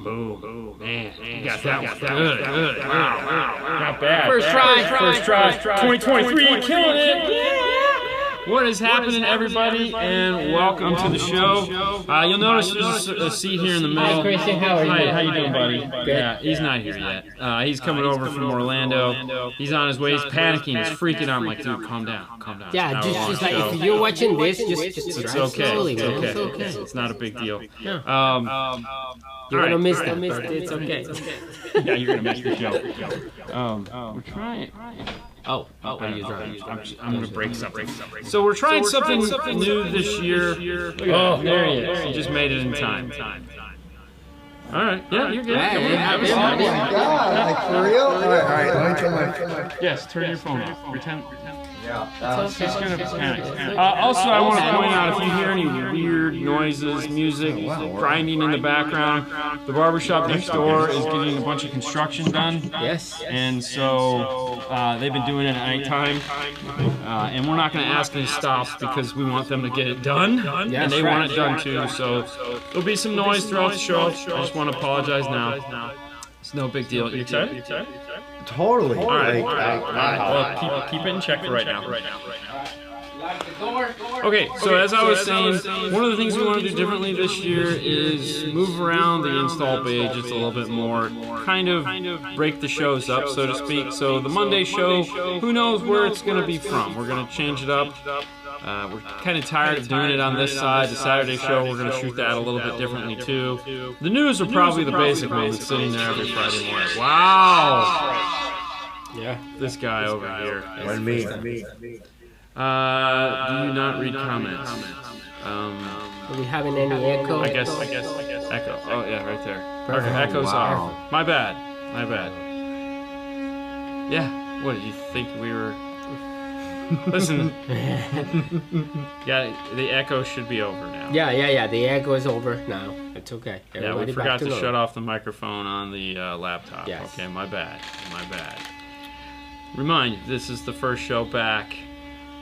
Oh, man. You got that one. Good. Wow. Not bad. First try. 2023, killing it. What is happening, everybody, and welcome to the show. You'll notice there's a seat here in the middle. Hi, Christian. How are you? Hi, how you doing, buddy? Good. Yeah, he's not here yet. He's coming over from Orlando. He's on his way. He's panicking. He's freaking out. I'm like, dude, calm down. Yeah, just like if you're watching this, just it's okay. slowly, It's man. okay. It's okay. It's not a big deal. Yeah. You're gonna miss that. It's okay. Yeah, you're gonna miss the show. We're trying. Oh, what are you trying? I'm gonna break something. So we're trying something new this year. Oh, there he is. He just made it in time. All right. Yeah, you're good. Oh my God! Like for real? All right. Let me turn my. Yes, turn your phone off. Pretend. Yeah. She's gonna panic. Also, I want to point out, if you hear any weird noises, music, grinding in the background, the barbershop next door is getting a bunch of construction done. Yes. And so they've been doing it at nighttime, and we're not going to ask them to stop because we want them to get it done, and they want it done too. So there'll be some noise throughout the show. I just want to apologize now. It's no big deal. You excited? Totally. All right. Well, keep it in check for right now. Okay, so as I was saying, one of the things we want to do differently this year is move around the install page just a little bit more, kind of break the shows up, so to speak. So the Monday show, who knows where it's going to be from? We're going to change it up. We're kind of tired of doing it on this side. The Saturday show, we're going to shoot that a little bit differently too. The news are probably the basic ones sitting there every Friday morning. Wow! Yeah. This guy over here. When me. Do you not read comments? Are we having any echo? I guess echo. Oh yeah, right there. Perfect. Okay, echoes Wow. off. My bad. Yeah. What did you think we were? Listen. Yeah, the echo should be over now. Yeah. The echo is over now. It's okay. Yeah, we forgot to shut off the microphone on the laptop. Yes. Okay, my bad. Remind you, this is the first show back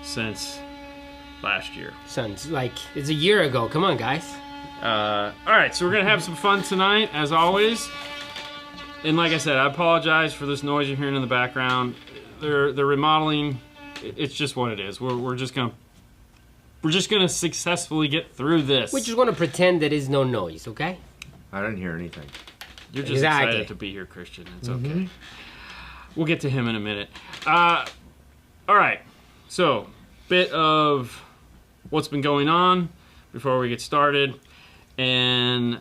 since last year. Sounds like it's a year ago. Come on, guys. All right, so we're gonna have some fun tonight, as always. And like I said, I apologize for this noise you're hearing in the background. They're remodeling. It's just what it is. We're just gonna successfully get through this. We just want to pretend there is no noise, okay? I didn't hear anything. You're just excited to be here, Christian. It's okay. We'll get to him in a minute. All right. So, bit of what's been going on before we get started. And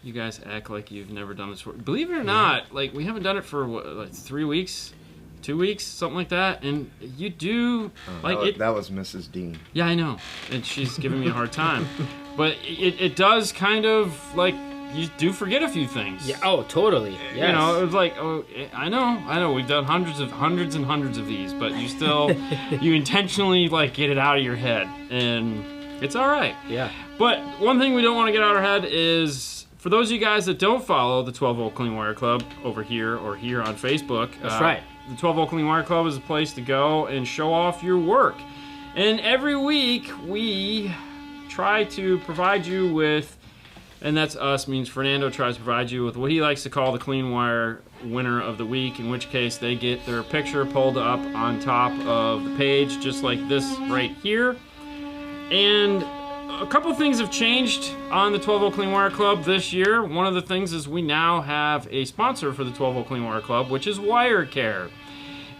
you guys act like you've never done this before. Believe it or not, like we haven't done it for what, like 3 weeks, 2 weeks, something like that. And you do That was Mrs. Dean. Yeah, I know. And she's giving me a hard time. But it does kind of like you do forget a few things. Yeah. Oh, totally. Yes. You know, it was like, oh, I know. We've done hundreds and hundreds of these, but you still, you intentionally like get it out of your head, and it's all right. Yeah. But one thing we don't want to get out of our head is, for those of you guys that don't follow the 12 Volt Clean Wire Club over here or here on Facebook, that's right. The 12 Volt Clean Wire Club is a place to go and show off your work. And every week we try to provide you with, and that's us, means Fernando tries to provide you with what he likes to call the Clean Wire winner of the week, in which case they get their picture pulled up on top of the page, just like this right here. And a couple things have changed on the 12 Volt Clean Wire Club this year. One of the things is we now have a sponsor for the 12 Volt Clean Wire Club, which is Wire Care.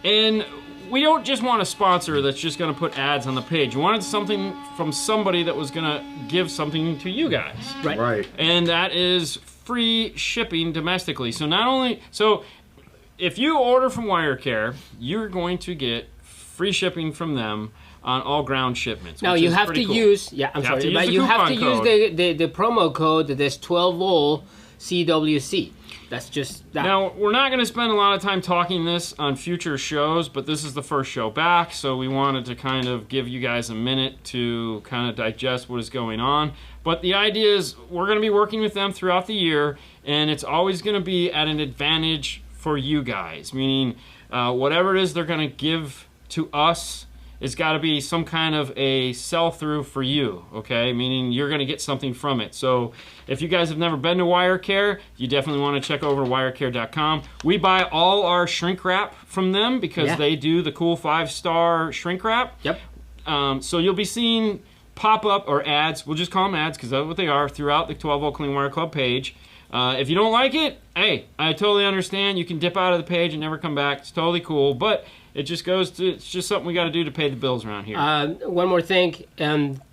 And we don't just want a sponsor that's just going to put ads on the page. We wanted something from somebody that was going to give something to you guys. Right. And that is free shipping domestically. So if you order from WireCare, you're going to get free shipping from them on all ground shipments. Now you have to use, but you have to use the promo code that's 12 CWC. That's just that. Now, we're not going to spend a lot of time talking this on future shows, but this is the first show back, so we wanted to kind of give you guys a minute to kind of digest what is going on. But the idea is we're going to be working with them throughout the year, and it's always going to be at an advantage for you guys, meaning whatever it is they're going to give to us it's got to be some kind of a sell-through for you, okay? Meaning you're going to get something from it. So if you guys have never been to WireCare, you definitely want to check over wirecare.com. We buy all our shrink wrap from them because they do the cool 5-star shrink wrap. Yep. So you'll be seeing pop-up or ads, we'll just call them ads because that's what they are, throughout the 12 Volt Clean Wire Club page. If you don't like it, hey, I totally understand. You can dip out of the page and never come back. It's totally cool, but it just goes to, it's just something we got to do to pay the bills around here. One more thing.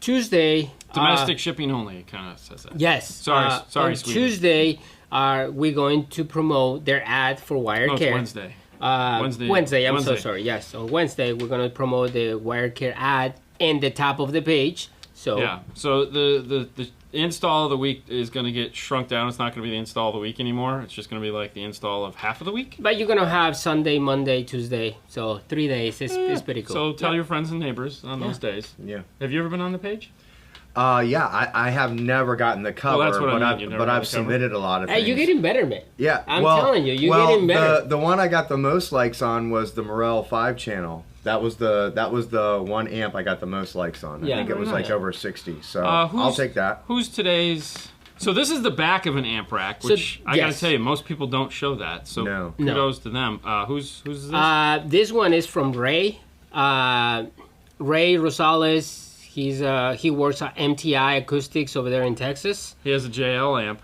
Tuesday. Domestic shipping only, it kind of says that. Yes. Sorry, on Sweden. Tuesday, we're going to promote their ad for WireCare. No, it's Wednesday. Wednesday. I'm so sorry. Yes, on Wednesday we're going to promote the WireCare ad in the top of the page. So yeah. So the install of the week is going to get shrunk down. It's not going to be the install of the week anymore. It's just going to be like the install of half of the week. But you're going to have Sunday, Monday, Tuesday. So 3 days. It's pretty cool. So tell your friends and neighbors on those days. Yeah. Have you ever been on the page? Yeah, I have never gotten the cover, that's what but I've submitted a lot of things. Hey, you're getting better, man. Yeah, I'm telling you, you're getting better. The one I got the most likes on was the Morel 5 channel. That was the one amp I got the most likes on. I think it was like over 60. So I'll take that. Who's today's? So this is the back of an amp rack, which I gotta tell you, most people don't show that. So kudos to them. Who's this? This one is from Ray. Ray Rosales. He works at MTI Acoustics over there in Texas. He has a JL amp.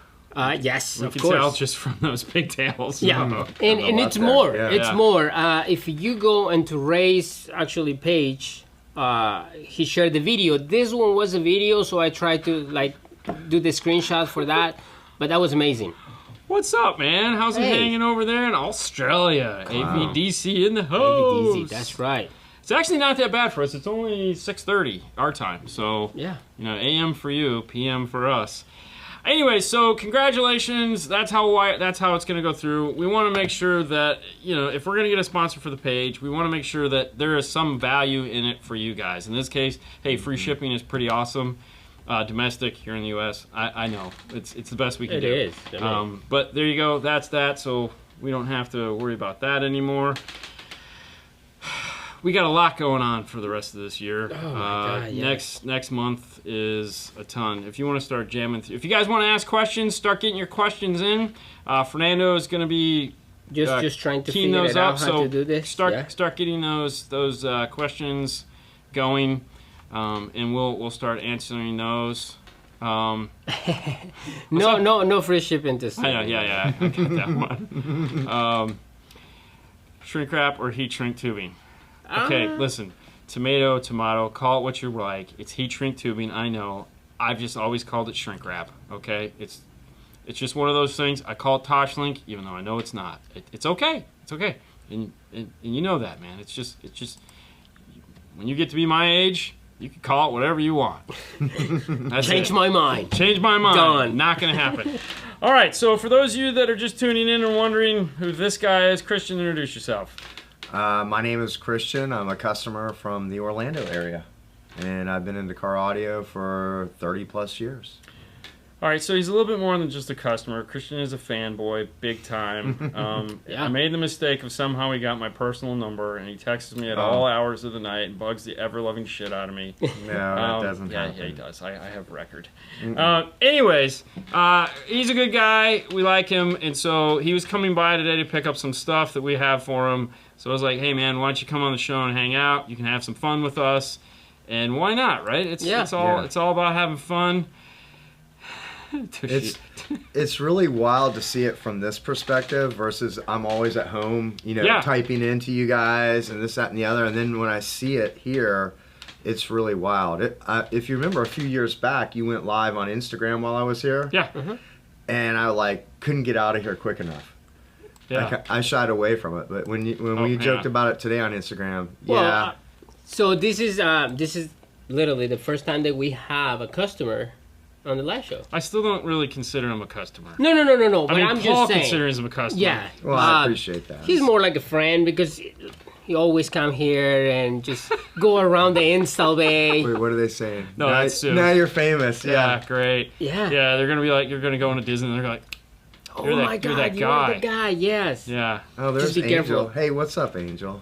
Yes, we of can course. Tell just from those pigtails. Yeah, and it's more. Yeah. It's more. If you go into Ray's page, he shared the video. This one was a video, so I tried to do the screenshot for that, but that was amazing. What's up, man? How's it hanging over there in Australia? AVDC in the house. AVDC, that's right. It's actually not that bad for us. It's only 6:30 our time, so AM for you, PM for us. Anyway, so congratulations. That's how it's going to go through. We want to make sure that if we're going to get a sponsor for the page, we want to make sure that there is some value in it for you guys. In this case, hey, free shipping is pretty awesome. Domestic here in the U.S. I know it's the best we can do. It is. But there you go. That's that. So we don't have to worry about that anymore. We got a lot going on for the rest of this year. Oh my God, Next month is a ton. If you want to start jamming, if you guys want to ask questions, start getting your questions in. Fernando is going to be just trying to figure it out how to do this. Start getting those questions going, and we'll start answering those. No free shipping this time. I know, yeah, I got that one. Shrink wrap or heat shrink tubing. Okay, listen, tomato, call it what you like. It's heat shrink tubing, I know. I've just always called it shrink wrap, okay? It's just one of those things. I call it Tosh Link, even though I know it's not. It's okay. It's okay. And you know that, man. It's just when you get to be my age, you can call it whatever you want. Change my mind. Change my mind. Done. Not going to happen. All right, so for those of you that are just tuning in and wondering who this guy is, Christian, introduce yourself. My name is Christian. I'm a customer from the Orlando area, and I've been into car audio for 30 plus years. All right, so he's a little bit more than just a customer. Christian is a fanboy, big time. I made the mistake of somehow he got my personal number, and he texts me at all hours of the night and bugs the ever-loving shit out of me. No, that doesn't happen. Yeah, he does. I have record. Anyways, he's a good guy. We like him, and so he was coming by today to pick up some stuff that we have for him. So I was like, hey, man, why don't you come on the show and hang out? You can have some fun with us. And why not, right? It's all about having fun. It's really wild to see it from this perspective versus I'm always at home, typing into you guys and this, that, and the other. And then when I see it here, it's really wild. If you remember a few years back, you went live on Instagram while I was here. Yeah. And I couldn't get out of here quick enough. Yeah. I shied away from it. But when we joked about it today on Instagram, so this is literally the first time that we have a customer on the live show. I still don't really consider him a customer. No. But I'm Paul just saying. considers him a customer. Yeah. Well, I appreciate that. He's more like a friend because he always come here and just go around the install bay. Wait, what are they saying? No, that's Sue. Now you're famous. Yeah, great. Yeah. Yeah, they're gonna be like, you're gonna go into Disney, and they're like, oh my God, you're the guy. Yes. Yeah. Oh, there's Just be Angel. careful. Hey, what's up, Angel?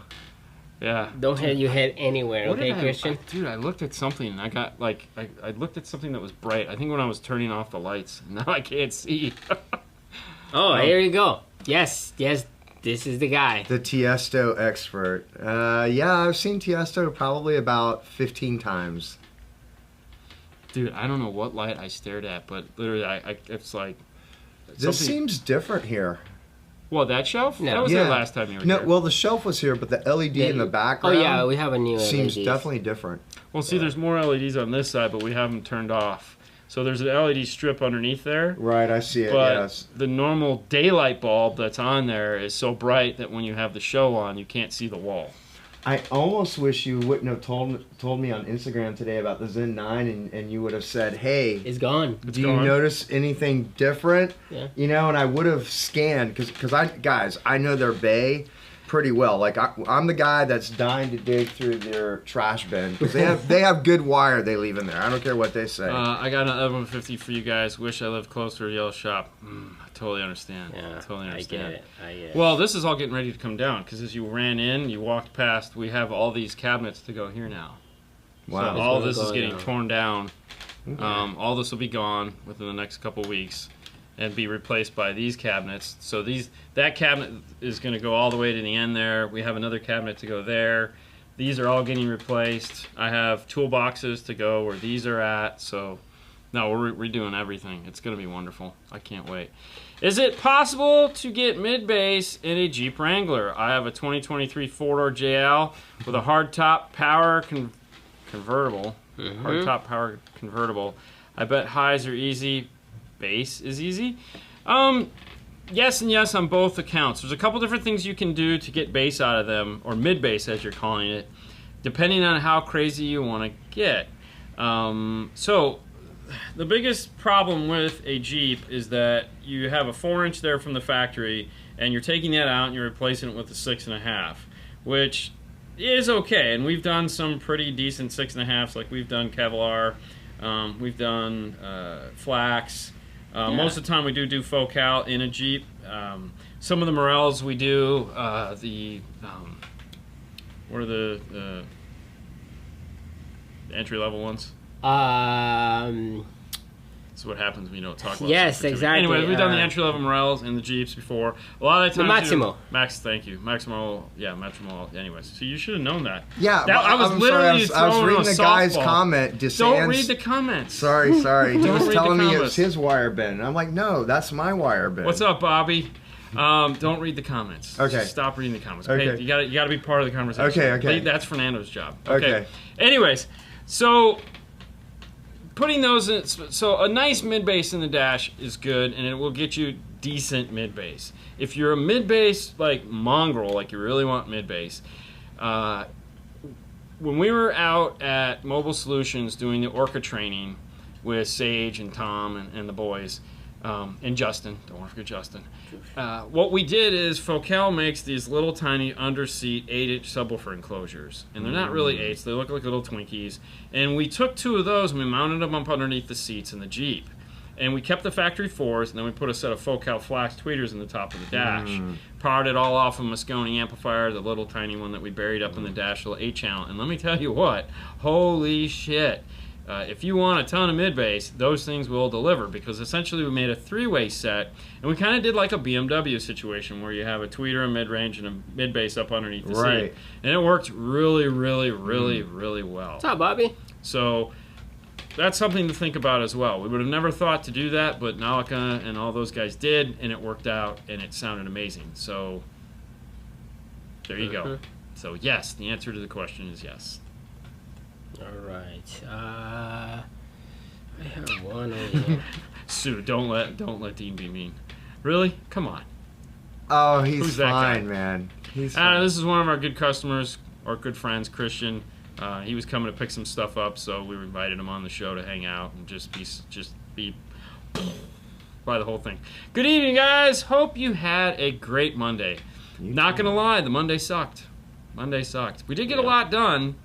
Yeah. Don't hit your head anywhere, What okay, did Christian? Dude, I looked at something and I got like I looked at something that was bright. I think when I was turning off the lights. Now I can't see. Oh, here you go. Yes, this is the guy. The Tiesto expert. Yeah, I've seen Tiesto probably about 15 times. Dude, I don't know what light I stared at, but literally, it's like... This seems different here. Well, that shelf? No. That was there last time you were here. Well, the shelf was here, but the LED in the background... Oh, yeah, we have a new LED. Seems definitely different. Well, see, there's more LEDs on this side, but we have them turned off. So there's an LED strip underneath there. Right, I see it, but yes. the normal daylight bulb that's on there is so bright that when you have the show on, you can't see the wall. I almost wish you wouldn't have told me on Instagram today about the Zen 9 and you would have said, hey, It's gone. do you notice anything different? Yeah. You know, and I would have scanned, because I know their bay pretty well. Like, I'm the guy that's dying to dig through their trash bin, because they have good wire they leave in there. I don't care what they say. I got an F-150 for you guys. Wish I lived closer to Yellow Shop. I totally understand. Yeah, totally understand. I get it. Well, this is all getting ready to come down, because as you ran in, you walked past, we have all these cabinets to go here now. Wow. So all this is getting down. torn down. Okay. All this will be gone within the next couple weeks and be replaced by these cabinets. So that cabinet is going to go all the way to the end there. We have another cabinet to go there. These are all getting replaced. I have toolboxes to go where these are at. So, no, we're redoing everything. It's going to be wonderful. I can't wait. Is it possible to get mid-bass in a Jeep Wrangler? I have a 2023 four-door JL with a hard-top power convertible. Hard-top power convertible. I bet highs are easy. Bass is easy. Yes and yes on both accounts. There's a couple different things you can do to get bass out of them, or mid-bass as you're calling it, depending on how crazy you want to get. So the biggest problem with a Jeep is that you have a 4-inch there from the factory, and you're taking that out and you're replacing it with a 6.5, which is okay. And we've done some pretty decent 6.5s, like we've done Kevlar, we've done Flax. Most of the time we do Focal in a Jeep. Some of the Morels we do, what are the entry-level ones? That's what happens when you don't talk about Yes, exactly. Anyway, we've done the entry-level Morels and the Jeeps before. A lot of the times... The Maximo. Thank you. Maximo, anyways. So you should have known that. Yeah, I was literally I was reading the guy's softball. comment. Don't read the comments. Sorry. He was read telling the me it comments. was his wire bin. I'm like, no, that's my wire bin. What's up, Bobby? Don't read the comments. Okay. Just stop reading the comments. Okay. You gotta be part of the conversation. Okay. That's Fernando's job. Okay. Anyways, so putting those in, so a nice mid-bass in the dash is good, and it will get you decent mid-bass. If you're a mid-bass like mongrel, like you really want mid-bass, when we were out at Mobile Solutions doing the Orca training with Sage and Tom and the boys, and Justin, don't want to forget Justin. What we did is Focal makes these little tiny underseat 8-inch subwoofer enclosures, and they're not really 8s, they look like little Twinkies, and we took 2 of those and we mounted them up underneath the seats in the Jeep, and we kept the factory 4s, and then we put a set of Focal Flash tweeters in the top of the dash, powered it all off a Moscone amplifier, the little tiny one that we buried up in the dash, little 8-channel, and let me tell you what, holy shit. If you want a ton of mid-bass, those things will deliver, because essentially we made a 3-way set, and we kind of did like a BMW situation where you have a tweeter, a mid-range, and a mid-bass up underneath the seat. And it worked really, really, really, really well. What's up, Bobby? So that's something to think about as well. We would have never thought to do that, but Nalika and all those guys did, and it worked out, and it sounded amazing. So there you go. So yes, the answer to the question is yes. All right. I have one over here. Sue, don't let Dean be mean. Really? Come on. Oh, he's Who's that fine, guy? man. He's fine. This is one of our good customers, our good friends, Christian. He was coming to pick some stuff up, so we invited him on the show to hang out and just be by the whole thing. Good evening, guys. Hope you had a great Monday. Not gonna lie, the Monday sucked. We did get a lot done,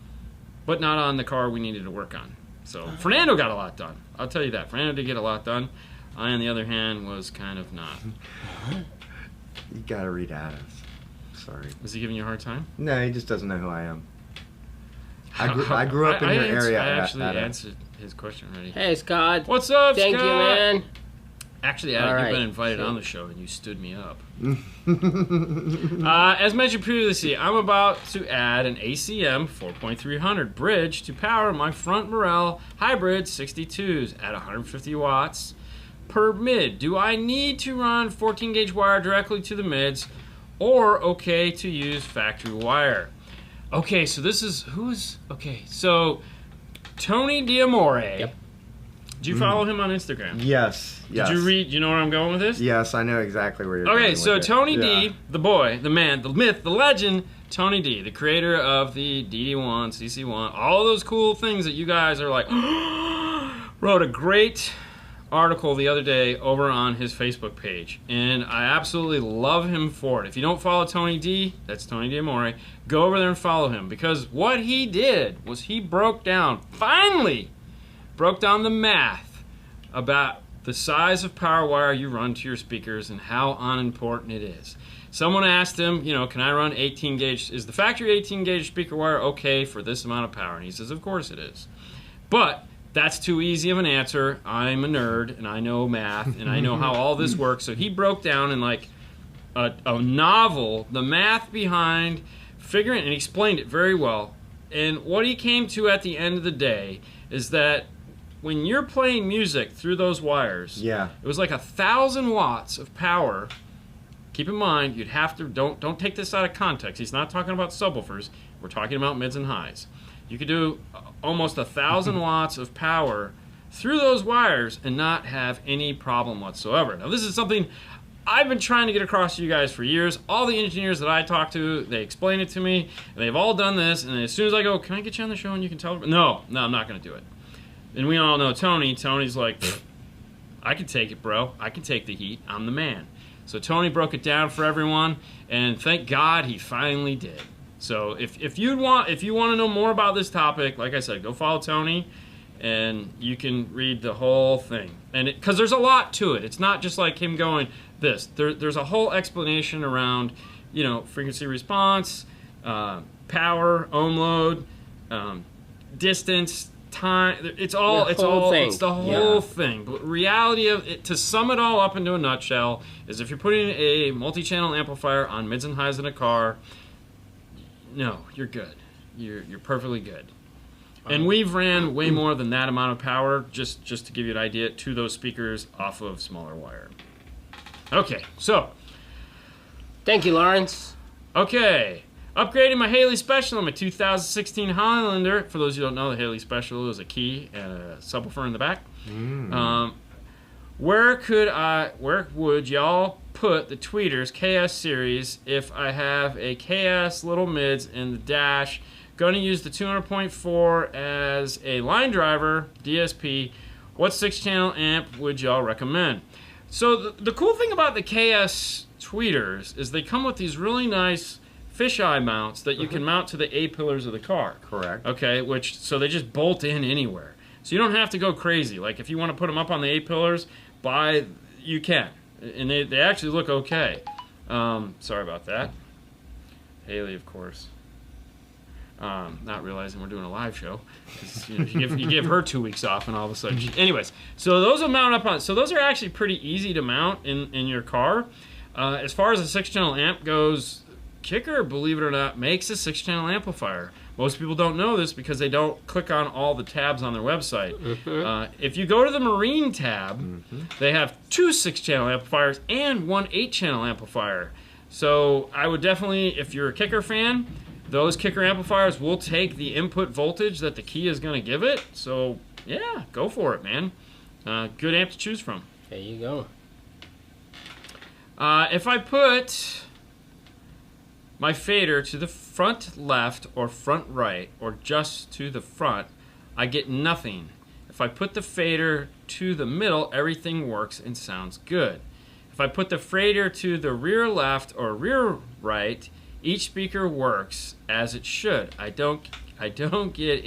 but not on the car we needed to work on. So Fernando got a lot done. I'll tell you that. Fernando did get a lot done. I, on the other hand, was kind of not. You gotta read Adams. sorry. Is he giving you a hard time? No, he just doesn't know who I am. I grew up in your area. I actually answered his question already. Hey, Scott. What's up, Thank Scott? you, man. Actually, Adam, you've been invited on the show, and you stood me up. As mentioned previously, I'm about to add an ACM 4300 bridge to power my front Morel hybrid 62s at 150 watts per mid. Do I need to run 14 gauge wire directly to the mids, or okay to use factory wire? Okay, so this is so Tony D'Amore. Yep. Did you follow him on Instagram? Yes. Did you read? You know where I'm going with this? Yes, I know exactly where you're going. Okay, so with Tony it. D, the boy, the man, the myth, the legend, Tony D, the creator of the DD1, CC1, all those cool things that you guys are like, wrote a great article the other day over on his Facebook page, and I absolutely love him for it. If you don't follow Tony D, that's Tony D'Amore, go over there and follow him, because what he did was he finally broke down the math about the size of power wire you run to your speakers and how unimportant it is. Someone asked him, can I run 18 gauge, is the factory 18 gauge speaker wire okay for this amount of power? And he says, of course it is. But that's too easy of an answer. I'm a nerd, and I know math, and I know how all this works. So he broke down in like a novel the math behind figuring, and he explained it very well. And what he came to at the end of the day is that when you're playing music through those wires, it was like 1,000 watts of power. Keep in mind, you'd have to, don't take this out of context. He's not talking about subwoofers. We're talking about mids and highs. You could do almost 1,000 watts of power through those wires and not have any problem whatsoever. Now, this is something I've been trying to get across to you guys for years. All the engineers that I talk to, they explain it to me, and they've all done this, and as soon as I go, can I get you on the show and you can tell them? No, I'm not going to do it. And we all know Tony. Tony's like, I can take it, bro. I can take the heat. I'm the man. So Tony broke it down for everyone, and thank God he finally did. So if you want to know more about this topic, like I said, go follow Tony, and you can read the whole thing. And because there's a lot to it. It's not just like him going this. There's a whole explanation around, frequency response, power, ohm load, distance, time. It's the whole thing. But reality of it, to sum it all up into a nutshell, is if you're putting a multi-channel amplifier on mids and highs in a car, no, you're good. You're perfectly good. And we've ran way more than that amount of power, just to give you an idea, to those speakers off of smaller wire. Okay, so. Thank you, Lawrence. Okay. Upgrading my Haley Special on my 2016 Highlander. For those who don't know, the Haley Special is a key and a subwoofer in the back. Where would y'all put the Tweeters KS series if I have a KS little mids in the dash? Going to use the 200.4 as a line driver, DSP. What 6-channel amp would y'all recommend? So the cool thing about the KS Tweeters is they come with these really nice fisheye mounts that you can mount to the A-pillars of the car. Correct. Okay, so they just bolt in anywhere. So you don't have to go crazy. Like if you want to put them up on the A-pillars, you can. And they actually look okay. Sorry about that. Haley, of course. Not realizing we're doing a live show. You give her 2 weeks off and all of a sudden anyways, so those will mount up on, so those are actually pretty easy to mount in your car. As far as a 6-channel amp goes, Kicker, believe it or not, makes a 6-channel amplifier. Most people don't know this because they don't click on all the tabs on their website. If you go to the Marine tab, they have 2 6-channel amplifiers and 1 8-channel amplifier. So I would definitely, if you're a Kicker fan, those Kicker amplifiers will take the input voltage that the key is going to give it. So yeah, go for it, man. Good amp to choose from. There you go. If I put my fader to the front left or front right or just to the front, I get nothing. If I put the fader to the middle, everything works and sounds good. If I put the fader to the rear left or rear right, each speaker works as it should. I don't get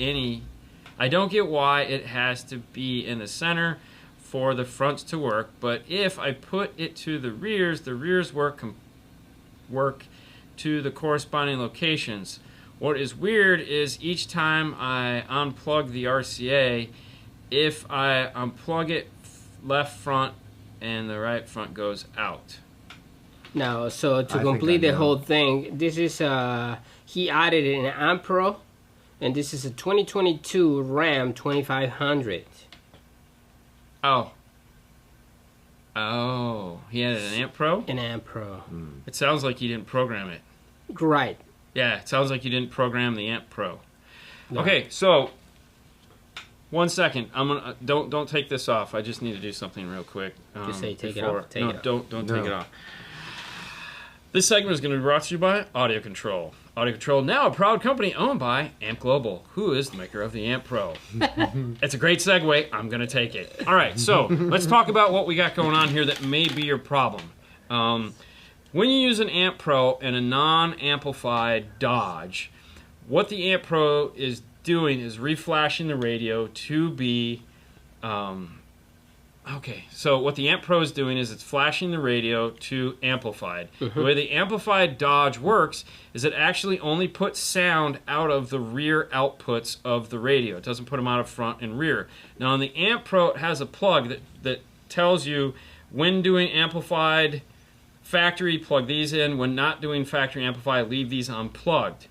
why it has to be in the center for the fronts to work, but if I put it to the rears work to the corresponding locations. What is weird is each time I unplug the RCA, if I unplug it left front and the right front goes out. Now, so to complete the whole thing, this is he added an amp pro, and this is a 2022 Ram 2500. Oh, he added an amp pro? An amp pro. It sounds like you didn't program it. Right. Yeah, it sounds like you didn't program the amp pro. No. Okay, so 1 second. I'm gonna don't take this off. I just need to do something real quick. Just say take it off. Take it off. Don't take it off. This segment is going to be brought to you by Audio Control. Audio Control, now a proud company owned by Amp Global, who is the maker of the Amp Pro. It's a great segue. I'm going to take it. All right, so let's talk about what we got going on here that may be your problem. When you use an Amp Pro and a non-amplified Dodge, what the Amp Pro is doing is reflashing the radio to be... Okay, so what the Amp Pro is doing is it's flashing the radio to amplified. The way the amplified Dodge works is it actually only puts sound out of the rear outputs of the radio. It doesn't put them out of front and rear. Now on the Amp Pro, it has a plug that tells you when doing amplified factory, plug these in. When not doing factory amplified, leave these unplugged.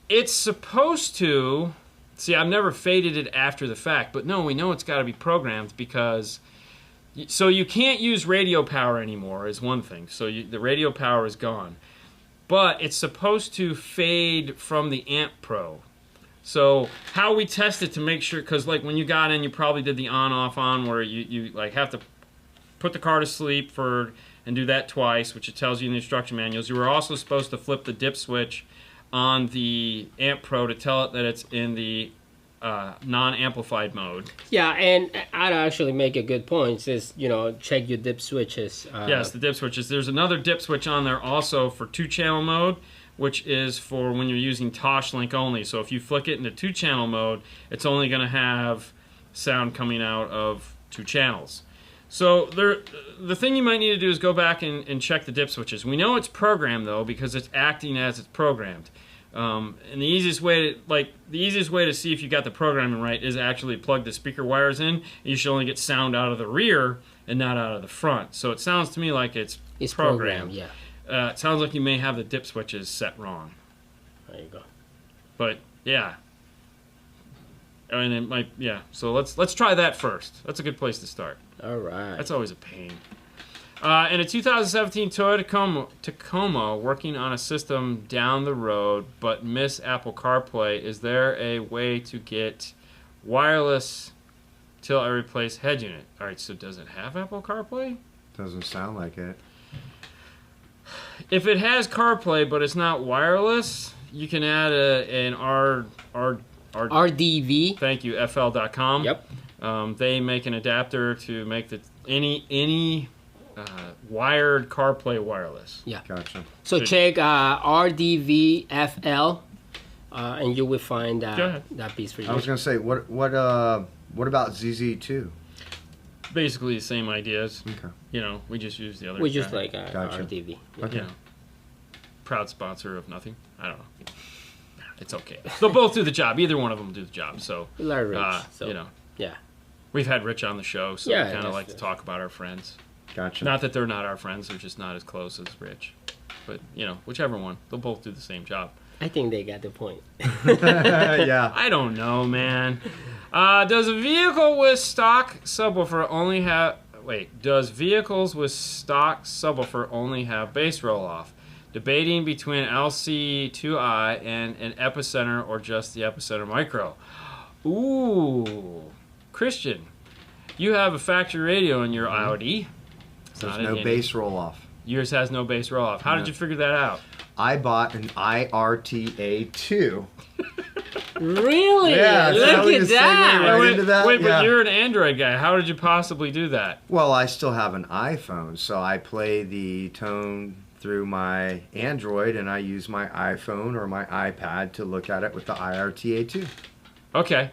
It's supposed to... See, I've never faded it after the fact, but no, we know it's got to be programmed because... So you can't use radio power anymore is one thing. So the radio power is gone. But it's supposed to fade from the Amp Pro. So how we test it to make sure... Because like when you got in, you probably did the on-off on where you like have to put the car to sleep and do that twice, which it tells you in the instruction manuals. You were also supposed to flip the dip switch on the Amp Pro to tell it that it's in the non-amplified mode. Yeah, and I'd actually make a good point. Says, check your dip switches. Yes, the dip switches. There's another dip switch on there also for 2-channel mode, which is for when you're using Toshlink only. So if you flick it into 2-channel mode, it's only going to have sound coming out of 2 channels. So the thing you might need to do is go back and check the dip switches. We know it's programmed though because it's acting as it's programmed. And the easiest way to see if you got the programming right is actually plug the speaker wires in. You should only get sound out of the rear and not out of the front. So it sounds to me like it's programmed. Yeah. It sounds like you may have the dip switches set wrong. There you go. But yeah. I mean, it might, yeah. So let's try that first. That's a good place to start. All right. That's always a pain. In a 2017 Toyota Tacoma, working on a system down the road, but miss Apple CarPlay. Is there a way to get wireless till I replace head unit? All right. So does it have Apple CarPlay? Doesn't sound like it. If it has CarPlay, but it's not wireless, you can add an RDV. Thank you, FL.com. Yep. They make an adapter to make any wired CarPlay wireless. Yeah. Gotcha. So check RDVFL, and you will find that piece for you. I was gonna say, what about ZZ2? Basically the same ideas. Okay. We just use the other. We just like Gotcha. RDV. Okay. Proud sponsor of nothing. I don't know. It's okay. They'll both do the job. Either one of them will do the job. So, Larry Rich, yeah. We've had Rich on the show, so we kind of like to talk about our friends. Gotcha. Not that they're not our friends, they're just not as close as Rich. But, whichever one. They'll both do the same job. I think they got the point. Yeah. I don't know, man. Does a vehicle with stock subwoofer only have... Wait, does vehicles with stock subwoofer only have bass roll-off? Debating between LC2i and an Epicenter or just the Epicenter Micro. Ooh. Christian, you have a factory radio in your Audi. There's no bass roll-off. Yours has no bass roll-off. How did you figure that out? I bought an IRTA2. Really? Yeah, look at that. Wait, but you're an Android guy. How did you possibly do that? Well, I still have an iPhone, so I play the tone through my Android, and I use my iPhone or my iPad to look at it with the IRTA2. Okay.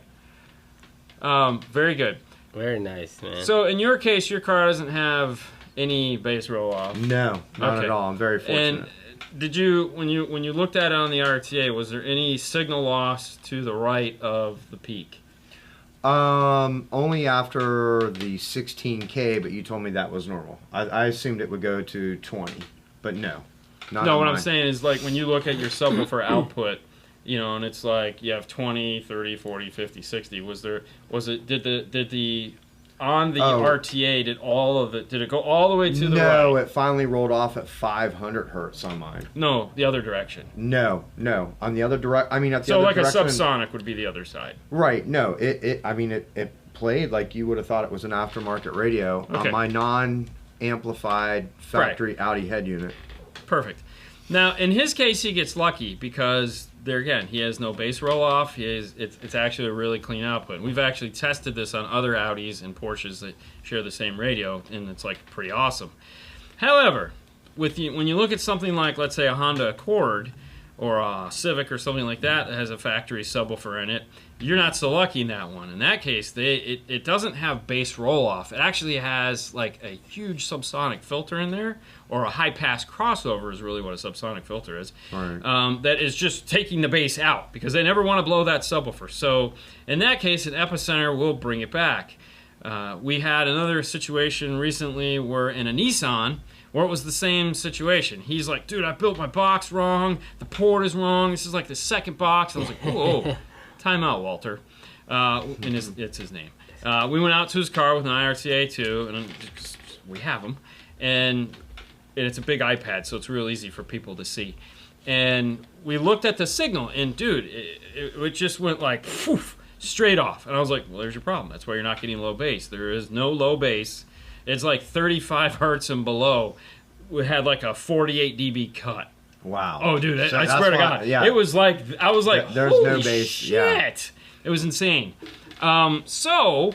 Very good. Very nice, man. So in your case, your car doesn't have any bass roll off? No, not at all. I'm very fortunate. And did you, when you looked at it on the RTA, was there any signal loss to the right of the peak? Only after the 16K, but you told me that was normal. I assumed it would go to 20, but no. No, what I'm saying is, like, when you look at your subwoofer output, you know, and it's like you have 20, 30, 40, 50, 60. Did the on the RTA, did it go all the way to the right? No, it finally rolled off at 500 hertz on mine. No, the other direction. No. On the other direction, I mean, at the other direction. So like a subsonic would be the other side. Right, no, it played like you would have thought it was an aftermarket radio on my non-amplified factory Audi head unit. Perfect. Now, in his case, he gets lucky because there again, he has no bass roll off. It's actually a really clean output. We've actually tested this on other Audis and Porsches that share the same radio, and it's like pretty awesome. However, when you look at something like, let's say, a Honda Accord or a Civic or something like that has a factory subwoofer in it, you're not so lucky in that one. In that case, it doesn't have bass roll off. It actually has like a huge subsonic filter in there, or a high pass crossover is really what a subsonic filter is. Right. That is just taking the bass out because they never want to blow that subwoofer. So in that case, an Epicenter will bring it back. We had another situation recently where in a Nissan, where it was the same situation. He's like, dude, I built my box wrong. The port is wrong. This is like the second box. I was like, whoa, time out, Walter. And it's his name. We went out to his car with an IRTA too, and we have them. And it's a big iPad, so it's real easy for people to see. And we looked at the signal, and dude, it just went like, poof, straight off. And I was like, well, there's your problem. That's why you're not getting low bass. There is no low bass. It's like 35 hertz and below. We had like a 48 dB cut. Wow. Oh, dude, I swear to God. Yeah. It was like, I was like, there's holy no bass. shit. Yeah. It was insane. So,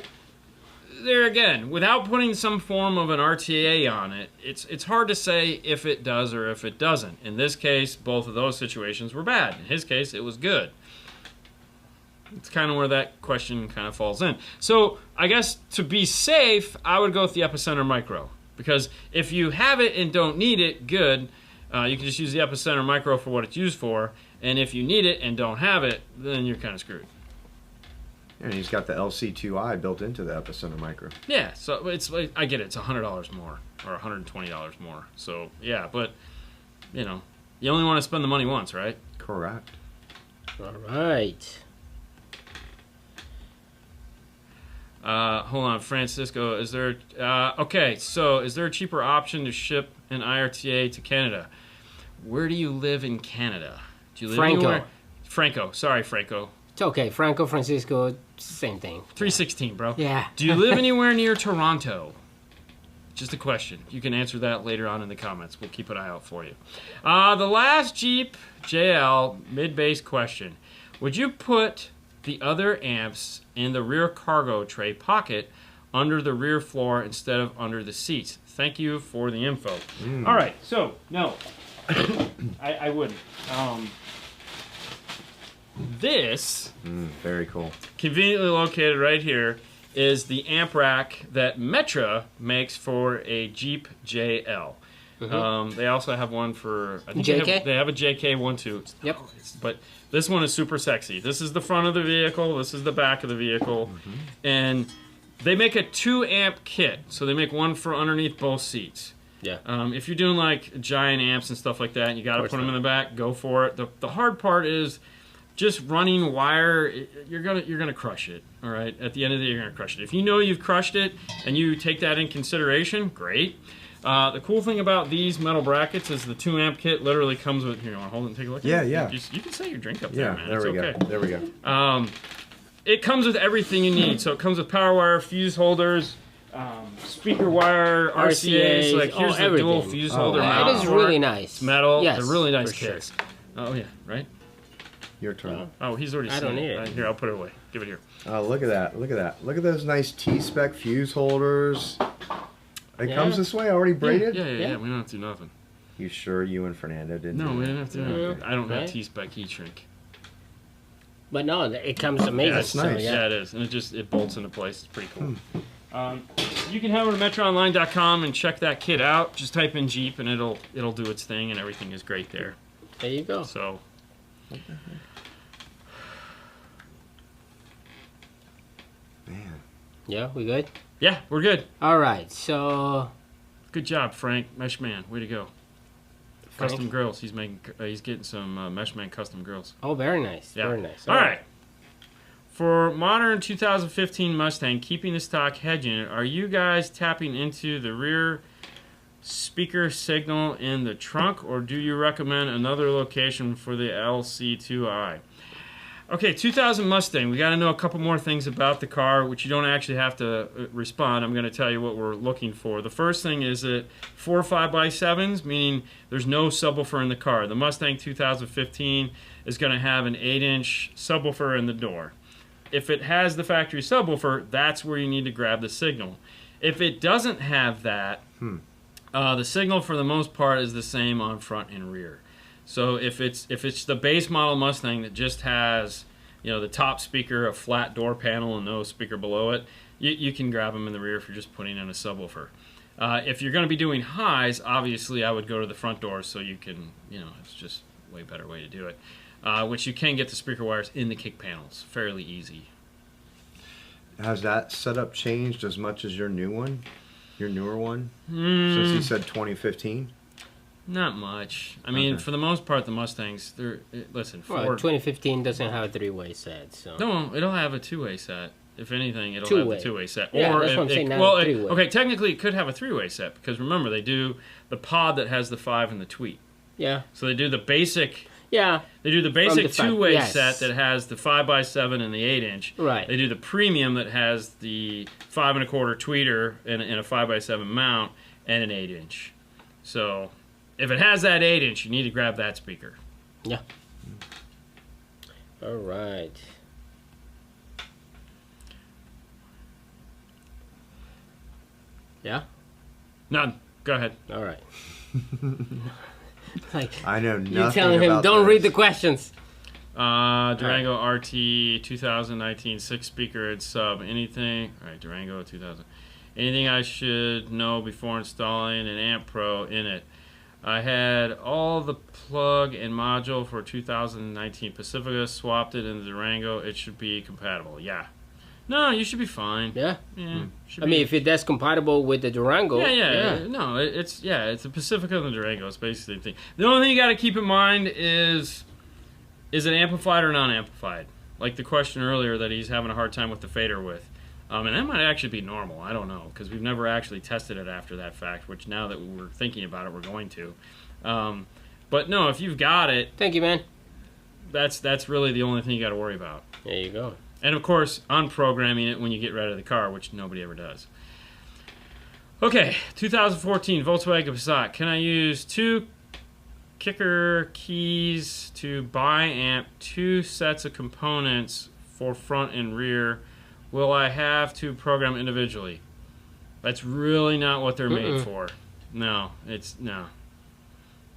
there again, without putting some form of an RTA on it, it's hard to say if it does or if it doesn't. In this case, both of those situations were bad. In his case, it was good. It's kind of where that question kind of falls in. So I guess to be safe, I would go with the Epicenter Micro. Because if you have it and don't need it, good. You can just use the Epicenter Micro for what it's used for. And if you need it and don't have it, then you're kind of screwed. And he's got the LC2i built into the Epicenter Micro. Yeah, so it's like, I get it. It's $100 more or $120 more. So yeah, but you know, you only want to spend the money once, right? Correct. All right. Hold on, Francisco. Is there okay? So, is there a cheaper option to ship an IRTA to Canada? Where do you live in Canada? Do you live anywhere? Franco. Sorry, Franco. It's okay. Franco, Francisco, same thing. 316, bro. Yeah. Do you live anywhere near Toronto? Just a question. You can answer that later on in the comments. We'll keep an eye out for you. The last Jeep JL mid-bass question: would you put the other amps in the rear cargo tray pocket under the rear floor instead of under the seats? Thank you for the info. All right, so no, I wouldn't. This very cool, conveniently located right here, is the amp rack that Metra makes for a Jeep JL. They also have one for, I think JK? They have a JK one too. Yep. But this one is super sexy. This is the front of the vehicle. This is the back of the vehicle. And they make a 2 amp kit. So they make one for underneath both seats. Yeah. If you're doing like giant amps and stuff like that, and you got to put them in the back, go for it. The hard part is just running wire. You're gonna crush it. All right. At the end of the day, you're gonna crush it. If you know you've crushed it and you take that in consideration, great. The cool thing about these metal brackets is the 2 amp kit literally comes with. Here, you want to hold it and take a look? Yeah, at it? yeah. You can set your drink up there, man. There we go. There we go. It comes with everything you need. So it comes with power wire, fuse holders, speaker wire, RCAs. Like here's the dual fuse holder. It is really nice. It's metal. Yes, they're really nice for kits. Sure. Oh yeah, right. Your turn. Oh, he's already. I don't need it. Here, I'll put it away. Give it here. Oh, look at that! Look at that! Look at those nice T-spec fuse holders. It comes this way, already braided? Yeah. We don't have to do nothing. You sure you and Fernando didn't? No, we didn't have to do nothing. Okay. I don't have T-spec heat shrink. But no, it comes amazing. That's nice. Yeah, it is, and it bolts into place. It's pretty cool. you can head over to MetroOnline.com and check that kit out. Just type in Jeep and it'll do its thing, and everything is great there. There you go. So. Man. Yeah, we good? Yeah, we're good. All right, so. Good job, Frank. Meshman, way to go. Frank? Custom grills. He's getting some Meshman custom grills. Oh, very nice. Yeah. Very nice. All right. For modern 2015 Mustang, keeping the stock head unit, are you guys tapping into the rear speaker signal in the trunk, or do you recommend another location for the LC2i? Okay, 2000 Mustang. We got to know a couple more things about the car, which you don't actually have to respond. I'm going to tell you what we're looking for. The first thing is that 4 5x7s, meaning there's no subwoofer in the car. The Mustang 2015 is going to have an 8-inch subwoofer in the door. If it has the factory subwoofer, that's where you need to grab the signal. If it doesn't have that, the signal for the most part is the same on front and rear. So if it's the base model Mustang that just has, you know, the top speaker, a flat door panel, and no speaker below it, you can grab them in the rear if you're just putting in a subwoofer. If you're going to be doing highs, obviously I would go to the front door so you can, you know, it's just a way better way to do it. Which you can get the speaker wires in the kick panels. Fairly easy. Has that setup changed as much as your new one? Your newer one? Since you said 2015? Not much. I mean, for the most part, the Mustangs, listen, Well, Ford... 2015 doesn't have a 3-way set, so... No, it'll have a 2-way set. If anything, it'll Two-way. have a 2-way set. Yeah, or that's what I'm saying, not a 3-way. Okay, technically it could have a 3-way set, because remember, they do the pod that has the 5 and the tweet. Yeah. So they do the basic... Yeah. They do the basic 2-way yes. set that has the 5x7 and the 8-inch. Right. They do the premium that has the 5 1/4 tweeter and a 5x7 mount and an 8-inch. So if it has that 8-inch, you need to grab that speaker. Yeah. All right. Yeah? None. Go ahead. All right. Like, I know nothing you're telling him, about don't this. read the questions. Durango RT 2019 6-speaker and sub. Anything? All right, Durango 2000. Anything I should know before installing an Amp Pro in it? I had all the plug and module for 2019 Pacifica, swapped it in the Durango. It should be compatible. Yeah. No, you should be fine. Yeah. Yeah. I mean, if that's compatible with the Durango. Yeah. No, it's a Pacifica and the Durango. It's basically the thing. The only thing you got to keep in mind is it amplified or non-amplified? Like the question earlier that he's having a hard time with the fader with. And that might actually be normal. I don't know, because we've never actually tested it after that fact, which now that we're thinking about it, we're going to. But no, if you've got it... Thank you, man. That's really the only thing you got to worry about. There you go. And of course, unprogramming it when you get rid of the car, which nobody ever does. Okay, 2014 Volkswagen Passat. Can I use 2 kicker keys to bi-amp 2 sets of components for front and rear? Will I have to program individually? That's really not what they're made for. No, it's no.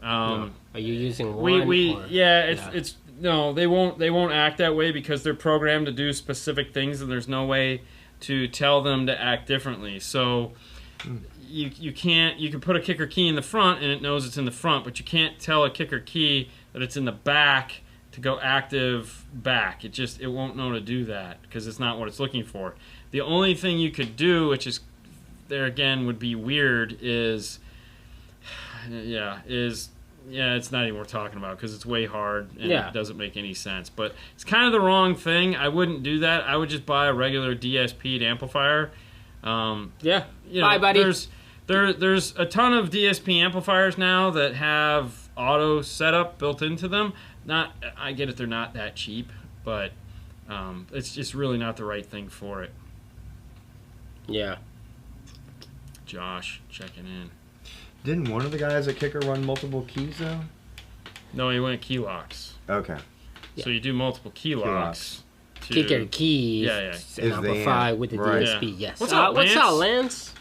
No. Are you using one? It's no. They won't act that way because they're programmed to do specific things, and there's no way to tell them to act differently. So you can't. You can put a kicker key in the front, and it knows it's in the front, but you can't tell a kicker key that it's in the back to go active back. It won't know to do that because it's not what it's looking for. The only thing you could do, which is there again would be weird, is it's not even worth talking about because it's way hard and it doesn't make any sense. But it's kind of the wrong thing. I wouldn't do that. I would just buy a regular DSP'd amplifier. Bye, buddy. buddy. There's a ton of DSP amplifiers now that have auto setup built into them. I get it, they're not that cheap, but it's just really not the right thing for it. Yeah. Josh checking in. Didn't one of the guys at Kicker run multiple keys though? No, he went key locks. Okay. So you do multiple key locks. Kicker keys. Yeah. Amplify with the DSP. Yeah. Yes. What's up, Lance?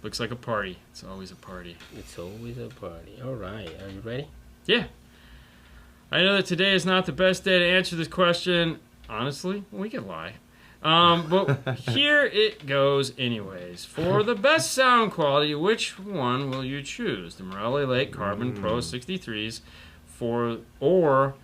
Looks like a party. It's always a party. It's always a party. All right. Are you ready? Yeah. I know that today is not the best day to answer this question. Honestly, we can lie. But here it goes anyways. For the best sound quality, which one will you choose? The Morelli Lake Carbon Pro 63s or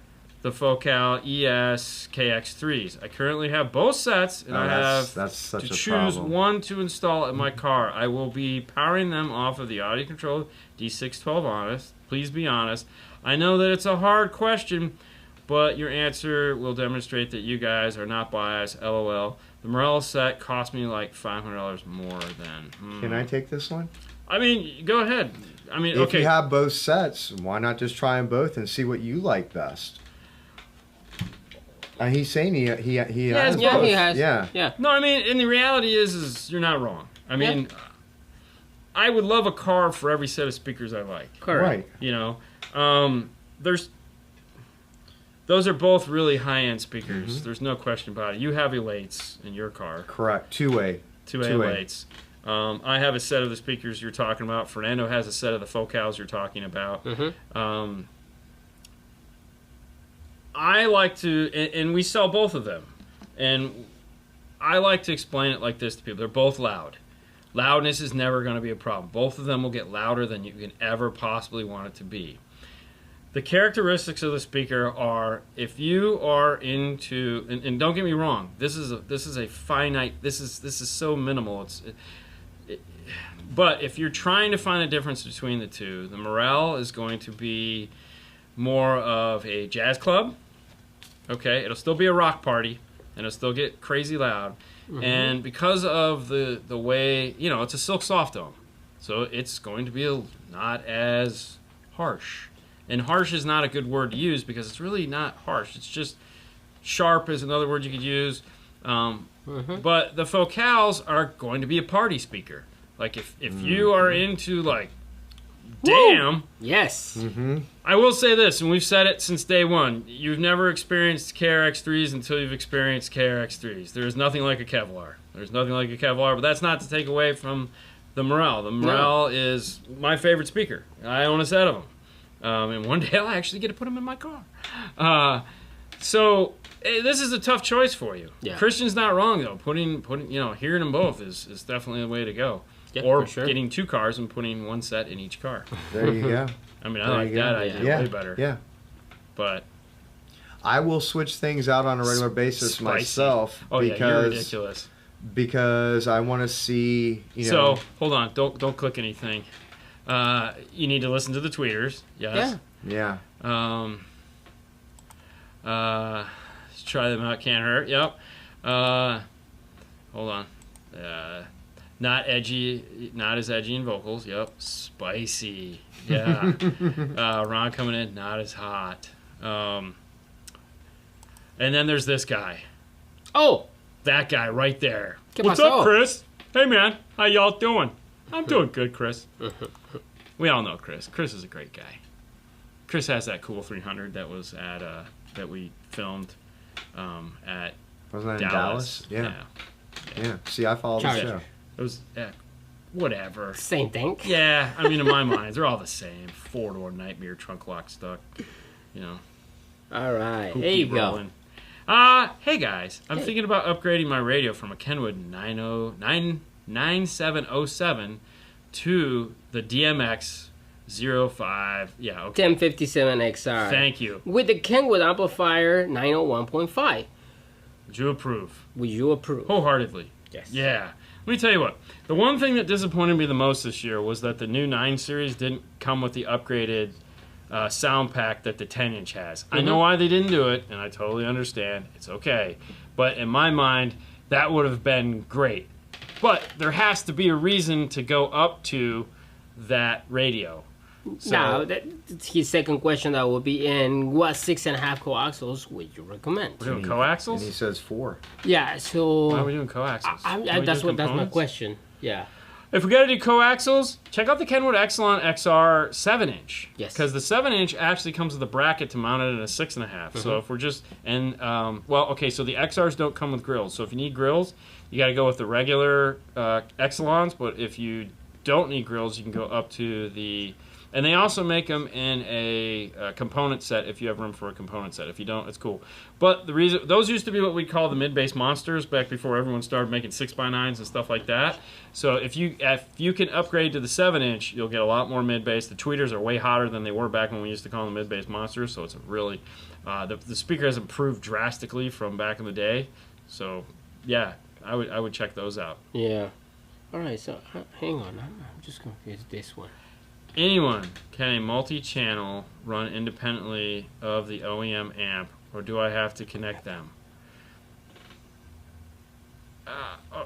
the Focal ES KX3s. I currently have both sets, and I have to choose one to install in my car. I will be powering them off of the audio-controlled D612 Honest. Please be honest. I know that it's a hard question, but your answer will demonstrate that you guys are not biased. LOL. The Morelli set cost me like $500 more than. Can I take this one? I mean, go ahead. I mean, if you have both sets, why not just try them both and see what you like best? He's saying he has both. He has. Yeah. No, I mean, and the reality is you're not wrong. I mean, I would love a car for every set of speakers I like. Correct. Right. You know, those are both really high-end speakers. There's no question about it. You have Elates in your car. Correct. Two-way Elates. I have a set of the speakers you're talking about. Fernando has a set of the Focals you're talking about. I like to, and we sell both of them, and I like to explain it like this to people. They're both loud. Loudness is never going to be a problem. Both of them will get louder than you can ever possibly want it to be. The characteristics of the speaker are, if you are into, and don't get me wrong, this is a finite. This is so minimal. But if you're trying to find a difference between the two, the Morel is going to be more of a jazz club. Okay, it'll still be a rock party, and it'll still get crazy loud. And because of the way, you know, it's a silk soft dome, so it's going to be not as harsh. And harsh is not a good word to use because it's really not harsh. It's just sharp is another word you could use. But the Focals are going to be a party speaker. Like if you are into like, damn. Yes. I will say this, and we've said it since day one. You've never experienced KRX3s until you've experienced KRX3s. There's nothing like a Kevlar. There's nothing like a Kevlar, but that's not to take away from the Morel. The Morel is my favorite speaker. I own a set of them. And one day I'll actually get to put them in my car. So this is a tough choice for you. Yeah. Christian's not wrong though. Putting hearing them both is definitely the way to go. Yeah, or for sure. Getting two cars and putting one set in each car. There you go. I mean, I like that idea way better. Yeah. But I will switch things out on a regular basis myself. Oh yeah, you're ridiculous. Because I want to see. So hold on, don't click anything. You need to listen to the tweeters. Yes. Yeah. Let's try them out. Can't hurt. Yep. Hold on. Not edgy. Not as edgy in vocals. Yep. Spicy. Yeah. Ron coming in. Not as hot. And then there's this guy. Oh. That guy right there. ¿Qué What's pasó? up, Chris? Hey, man. How y'all doing? I'm doing good, Chris. We all know Chris. Chris is a great guy. Chris has that cool 300 that was at that we filmed at Wasn't that in Dallas? Yeah. See, I followed the show. It was whatever. Same thing. Yeah, I mean, in my mind, they're all the same. 4-door nightmare, trunk lock stuck. All right. There you go. Hey guys, I'm thinking about upgrading my radio from a Kenwood 9707 to the DMX 05. Yeah, okay. 1057 XR. Thank you. With the Kenwood amplifier 901.5. Would you approve? Would you approve? Wholeheartedly. Yes. Yeah. Let me tell you what. The one thing that disappointed me the most this year was that the new 9 series didn't come with the upgraded sound pack that the 10-inch has. I know why they didn't do it, and I totally understand. It's okay. But in my mind, that would have been great. But there has to be a reason to go up to that radio. So, now, his second question that would be, in what 6.5 coaxials would you recommend? We're doing coaxials? And he says 4. Yeah, so... Why are we doing coaxials? That's my question. Yeah. If we got to do coaxials, check out the Kenwood Exelon XR 7-inch. Yes. Because the 7-inch actually comes with a bracket to mount it at a 6.5. So if we're just... And, so the XRs don't come with grills. So if you need grills, you got to go with the regular Exelons. But if you don't need grills, you can go up to the And they also make them in a component set if you have room for a component set. If you don't, it's cool. But the reason those used to be what we call the mid-bass monsters back before everyone started making 6x9s and stuff like that. So if you can upgrade to the 7-inch, you'll get a lot more mid-bass. The tweeters are way hotter than they were back when we used to call them mid-bass monsters. So it's a really the speaker has improved drastically from back in the day. So yeah, I would check those out. Yeah. All right. So hang on, I'm just confused this one. Anyone can a multi-channel run independently of the OEM amp, or do I have to connect them?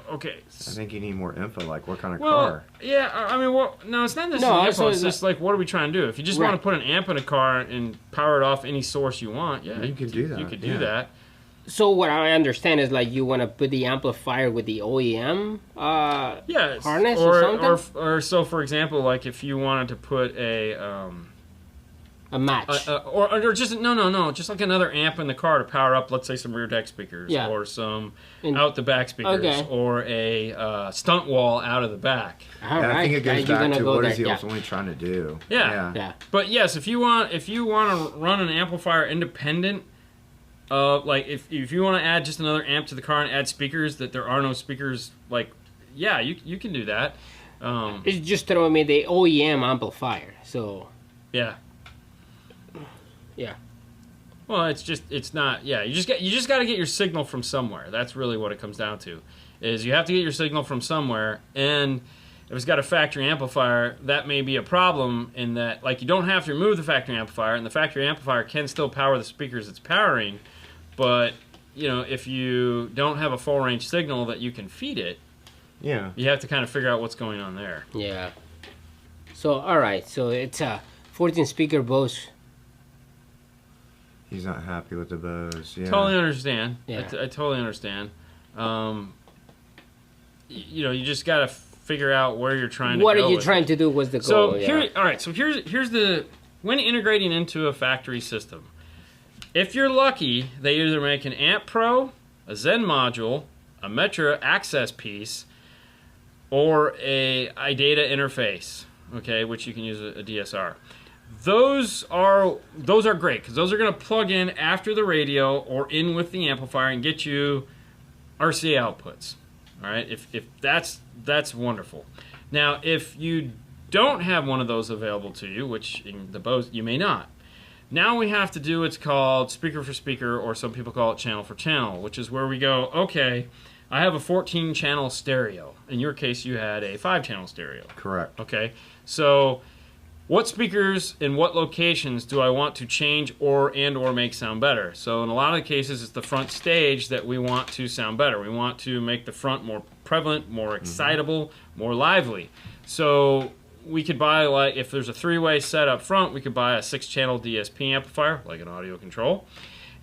Okay. I think you need more info, like what kind of car. Yeah, I mean, no, it's not necessarily info. It's just like, what are we trying to do? If you just want to put an amp in a car and power it off any source you want, yeah, you could do that. You could do that. So what I understand is like you want to put the amplifier with the OEM harness or something? Or so, for example, like if you wanted to put a match. Or just, no, just like another amp in the car to power up, let's say, some rear deck speakers or some out-the-back speakers or a stunt wall out of the back. All right. I think it goes back to what is he ultimately trying to do. Yeah. But yes, if you want to run an amplifier independent, like if you want to add just another amp to the car and add speakers that there are no speakers, like, yeah, you can do that. It's just throwing me the OEM amplifier, so yeah. Well, it's not. Yeah, you just got to get your signal from somewhere. That's really what it comes down to. Is you have to get your signal from somewhere, and if it's got a factory amplifier, that may be a problem in that, like, you don't have to remove the factory amplifier, and the factory amplifier can still power the speakers it's powering. But, you know, if you don't have a full range signal that you can feed it, you have to kind of figure out what's going on there. Yeah. So, all right. So it's a 14 speaker Bose. He's not happy with the Bose. Yeah. Totally understand. Yeah. I totally understand. You know, you just got to figure out where you're trying to go. What are you trying to do was the goal. So all right. So here's the when integrating into a factory system. If you're lucky, they either make an Amp Pro, a Zen module, a Metra access piece, or a iData interface. Okay, which you can use a DSR. Those are great because those are going to plug in after the radio or in with the amplifier and get you RCA outputs. All right, if that's wonderful. Now, if you don't have one of those available to you, which in the Bose you may not, now we have to do what's called speaker for speaker, or some people call it channel for channel, which is where we go, okay, I have a 14-channel stereo. In your case, you had a 5-channel stereo. Correct. Okay, so what speakers in what locations do I want to change or make sound better? So in a lot of the cases, it's the front stage that we want to sound better. We want to make the front more prevalent, more excitable, more lively. So we could buy, like, if there's a 3-way set up front, we could buy a 6-channel DSP amplifier, like an audio control.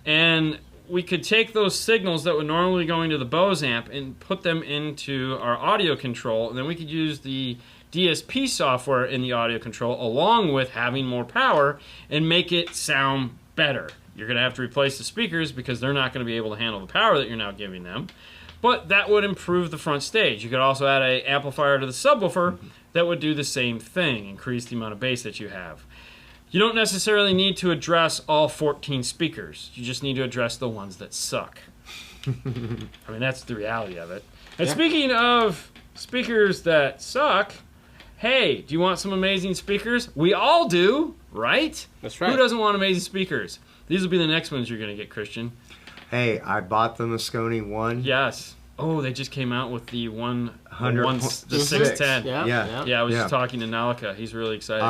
And we could take those signals that would normally go into the Bose amp and put them into our audio control, and then we could use the DSP software in the audio control along with having more power and make it sound better. You're going to have to replace the speakers because they're not going to be able to handle the power that you're now giving them. But that would improve the front stage. You could also add an amplifier to the subwoofer that would do the same thing, increase the amount of bass that you have. You don't necessarily need to address all 14 speakers. You just need to address the ones that suck. I mean, that's the reality of it. And speaking of speakers that suck, hey, do you want some amazing speakers? We all do, right? That's right. Who doesn't want amazing speakers? These will be the next ones you're going to get, Christian. Hey, I bought the Moscone one. Yes. Oh, they just came out with the 610. Yeah, I was just talking to Nalika. He's really excited.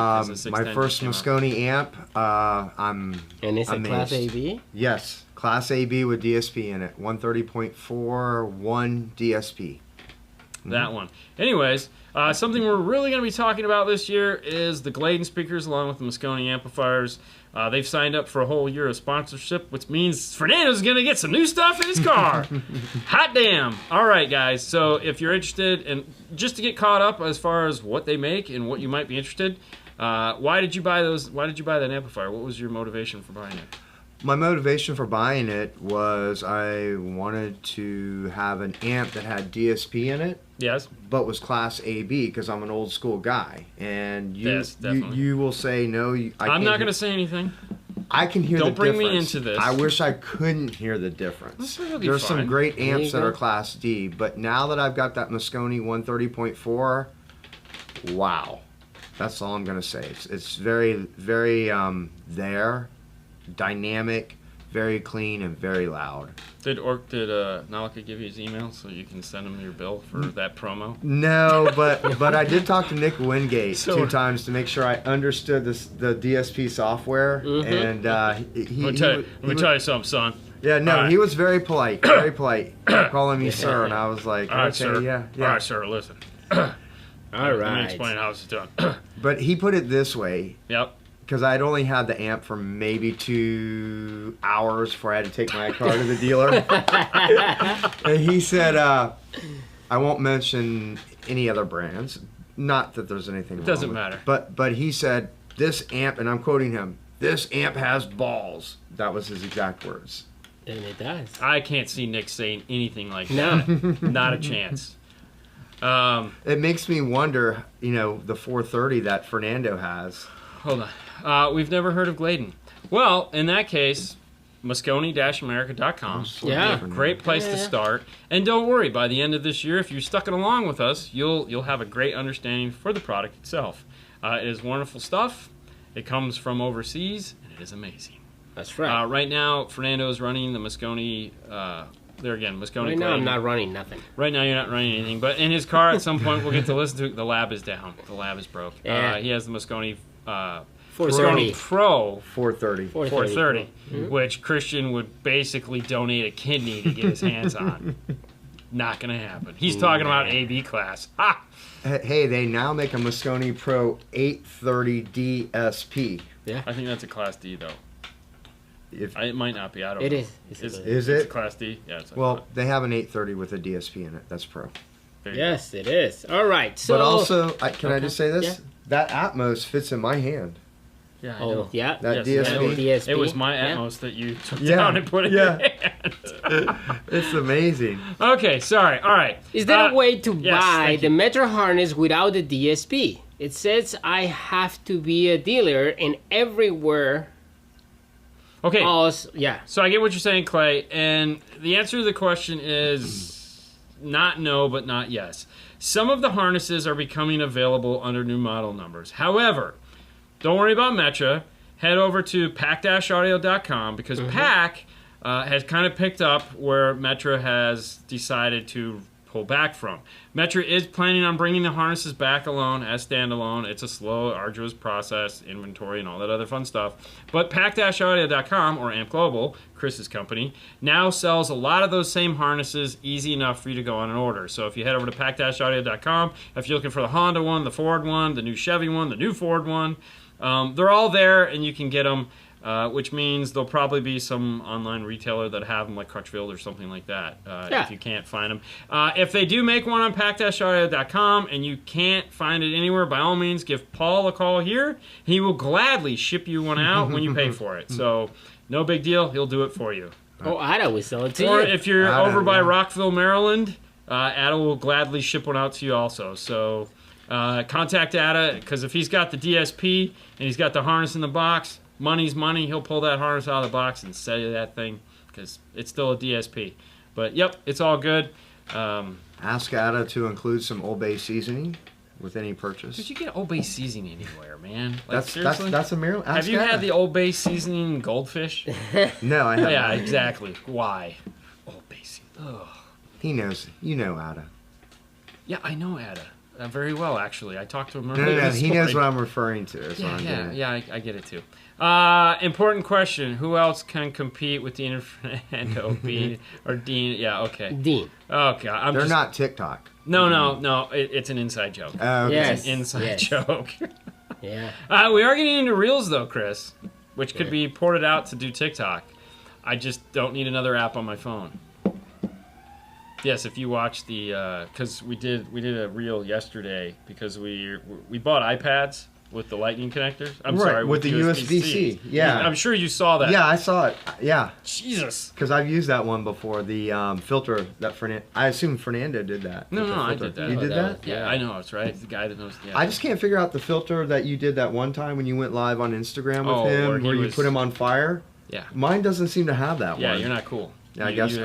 My first Moscone amp, I'm And it's amazed. a Class AB? Yes, Class AB with DSP in it. 130.4, 1 DSP. That one. Anyways, something we're really going to be talking about this year is the Gladen speakers along with the Moscone amplifiers. They've signed up for a whole year of sponsorship, which means Fernando's going to get some new stuff in his car. Hot damn. All right, guys. So if you're interested, and just to get caught up as far as what they make and what you might be interested, why did you buy those? Why did you buy that amplifier? What was your motivation for buying it? my motivation for buying it was I wanted to have an amp that had DSP in it. Yes. But was class AB because I'm an old school guy. And Yes, definitely. you will say no. I'm not going to say anything. I can hear the difference. Don't bring me into this. I wish I couldn't hear the difference. There's some great amps that are class D, but now that I've got that Moscone 130.4, wow. That's all I'm going to say. It's very, very dynamic, very clean, and very loud. Did Nalika give you his email so you can send him your bill for that promo? No, but I did talk to Nick Wingate 2 times to make sure I understood the DSP software, and Let me tell you something, son. Yeah, no, Right. He was very polite, very polite, calling me sir, and I was like, All right, okay, sir. yeah. All right, sir, listen. All Let me right. explain how it's done. But he put it this way. Yep. Because I'd only had the amp for maybe 2 hours before I had to take my car to the dealer. And he said, I won't mention any other brands. Not that there's anything wrong. It doesn't matter. But he said, this amp, and I'm quoting him, this amp has balls. That was his exact words. And it does. I can't see Nick saying anything like No. that. Not a chance. It makes me wonder, the 430 that Fernando has. Hold on. We've never heard of Gladen. Well, in that case, Moscone-America.com. Yeah. Great place to start. And don't worry, by the end of this year, if you're stuck it along with us, you'll have a great understanding for the product itself. It is wonderful stuff. It comes from overseas, and it is amazing. That's right. Right now, Fernando is running the Moscone. There again, Moscone. Right now, Gladen. I'm not running nothing. Right now, you're not running anything. But in his car, at some point, we'll get to listen to it. The lab is down. The lab is broke. Yeah. He has the Moscone. 430. Pro 430. 430, which Christian would basically donate a kidney to get his hands on. Not gonna happen. He's talking about AB class. Ha! Hey, they now make a Moscone Pro 830 DSP. Yeah. I think that's a class D though. It might not be. I don't It know. is. Is It's it? a class D. Yeah. It's They have an 830 with a DSP in it. That's Pro. Yes, it is. All right. So. But also, can I just say this? Yeah. That Atmos fits in my hand. Yeah, I know. Oh, yeah. That Yes, DSP. DSP. It was my Yeah. Atmos that you took down and put in your hand. It's amazing. Okay, sorry. All right. Is there a way to yes, buy thank the you. Metro harness without the DSP? It says I have to be a dealer and everywhere Okay. else. Yeah. So I get what you're saying, Clay, and the answer to the question is not no, but not yes. Some of the harnesses are becoming available under new model numbers. However, don't worry about Metra. Head over to pack-audio.com because Pack has kind of picked up where Metra has decided to pull back from. Metra is planning on bringing the harnesses back alone as standalone. It's a slow, arduous process, inventory, and all that other fun stuff. But pack-audio.com, or Amp Global, Chris's company, now sells a lot of those same harnesses easy enough for you to go on an order. So if you head over to pack-audio.com, if you're looking for the Honda one, the Ford one, the new Chevy one, the new Ford one, they're all there and you can get them. Which means there'll probably be some online retailer that have them, like Crutchfield or something like that, if you can't find them. If they do make one on pack-audio.com and you can't find it anywhere, by all means, give Paul a call here. He will gladly ship you one out when you pay for it. So, no big deal. He'll do it for you. Oh, Ada will sell it to Or you. if you're over by Rockville, Maryland, Ada will gladly ship one out to you also. So, contact Ada, because if he's got the DSP and he's got the harness in the box, money's money. He'll pull that harness out of the box and sell you that thing because it's still a DSP. But, yep, it's all good. Ask Ada to include some Old Bay seasoning with any purchase. Did you get Old Bay seasoning anywhere, man? Like, That's a miracle. Have you had the Old Bay seasoning goldfish? No, I haven't. Yeah, exactly. Why? Old Bay seasoning. Ugh. He knows. You know Ada. Yeah, I know Ada. Very well, actually. I talked to him No, earlier. he knows what I'm referring to. That's what I'm getting at. I get it too. Important question. Who else can compete with Dean and Fernando? Bean or Dean? Yeah, okay. Dean. Okay. They're not TikTok. No. It's an inside joke. Okay. Yes. It's an inside joke. Yeah. We are getting into Reels, though, Chris, which could be ported out to do TikTok. I just don't need another app on my phone. Yes, if you watch the, because we did a reel yesterday because we bought iPads with the lightning connectors. I'm right, sorry, with the USB-C. Yeah, I'm sure you saw that. Yeah, I saw it. Yeah. Jesus. Because I've used that one before. The filter that I assume Fernando did that. No, I did that. You did that? Yeah, I know. It's right. It's the guy that knows. Yeah. I just can't figure out the filter that you did that one time when you went live on Instagram with him, where you put him on fire. Yeah. Mine doesn't seem to have that one. Yeah, you're not cool. Yeah, I guess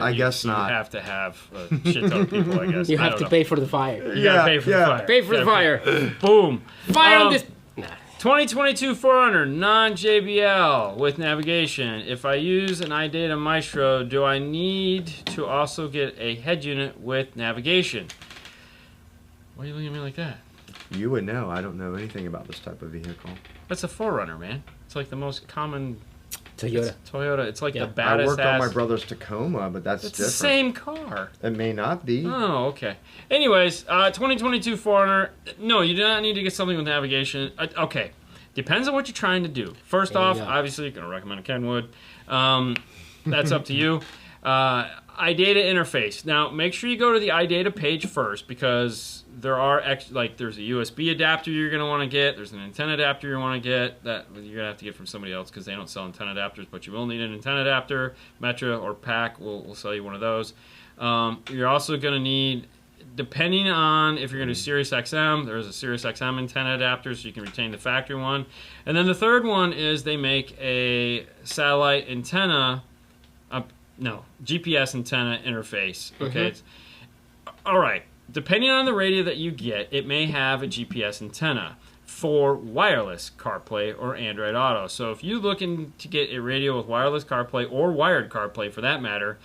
not. You have to have a shit ton of people, I guess. You have to pay for the fire. You gotta pay for the fire. Pay for the fire. Boom. Fire on this. 2022 400 non-JBL with navigation. If I use an iData Maestro, do I need to also get a head unit with navigation? Why are you looking at me like that? You would know. I don't know anything about this type of vehicle. That's a 4Runner, man. It's like the most common Toyota. It's like the baddest. I worked on my brother's Tacoma, but that's different. It's the same car. It may not be. Oh, okay. Anyways, 2022 4Runner. No, you do not need to get something with navigation. Okay. Depends on what you're trying to do. First off, obviously, you're going to recommend a Kenwood. That's up to you. iData interface. Now, make sure you go to the iData page first, because there are there's a USB adapter you're going to want to get. There's an antenna adapter you want to get that you're going to have to get from somebody else, because they don't sell antenna adapters, but you will need an antenna adapter. Metro or PAC will sell you one of those. You're also going to need, depending on if you're going to do Sirius XM, there's a Sirius XM antenna adapter, so you can retain the factory one. And then the third one is they make a satellite antenna, GPS antenna interface. Okay. All right. Depending on the radio that you get, it may have a GPS antenna for wireless CarPlay or Android Auto. So if you're looking to get a radio with wireless CarPlay or wired CarPlay for that matter,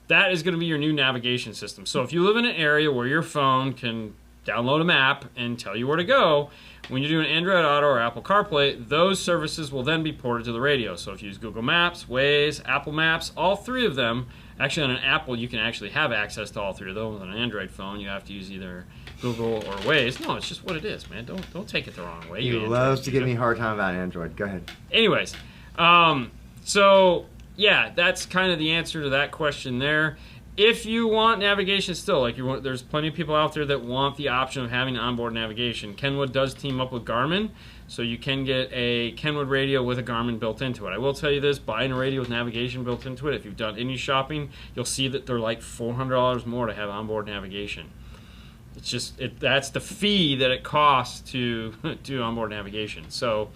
that is going to be your new navigation system. So if you live in an area where your phone can download a map and tell you where to go, when you're doing Android Auto or Apple CarPlay, those services will then be ported to the radio. So if you use Google Maps, Waze, Apple Maps, all three of them, actually on an Apple you can actually have access to all three of those. On an Android phone you have to use either Google or Waze. No, it's just what it is, man. Don't take it the wrong way. You loves to give me a hard time about Android. Go ahead. Anyways, so yeah, that's kind of the answer to that question there. If you want navigation still, there's plenty of people out there that want the option of having onboard navigation. Kenwood does team up with Garmin, so you can get a Kenwood radio with a Garmin built into it. I will tell you this, buying a radio with navigation built into it, if you've done any shopping, you'll see that they're like $400 more to have onboard navigation. It's just, that's the fee that it costs to do onboard navigation. So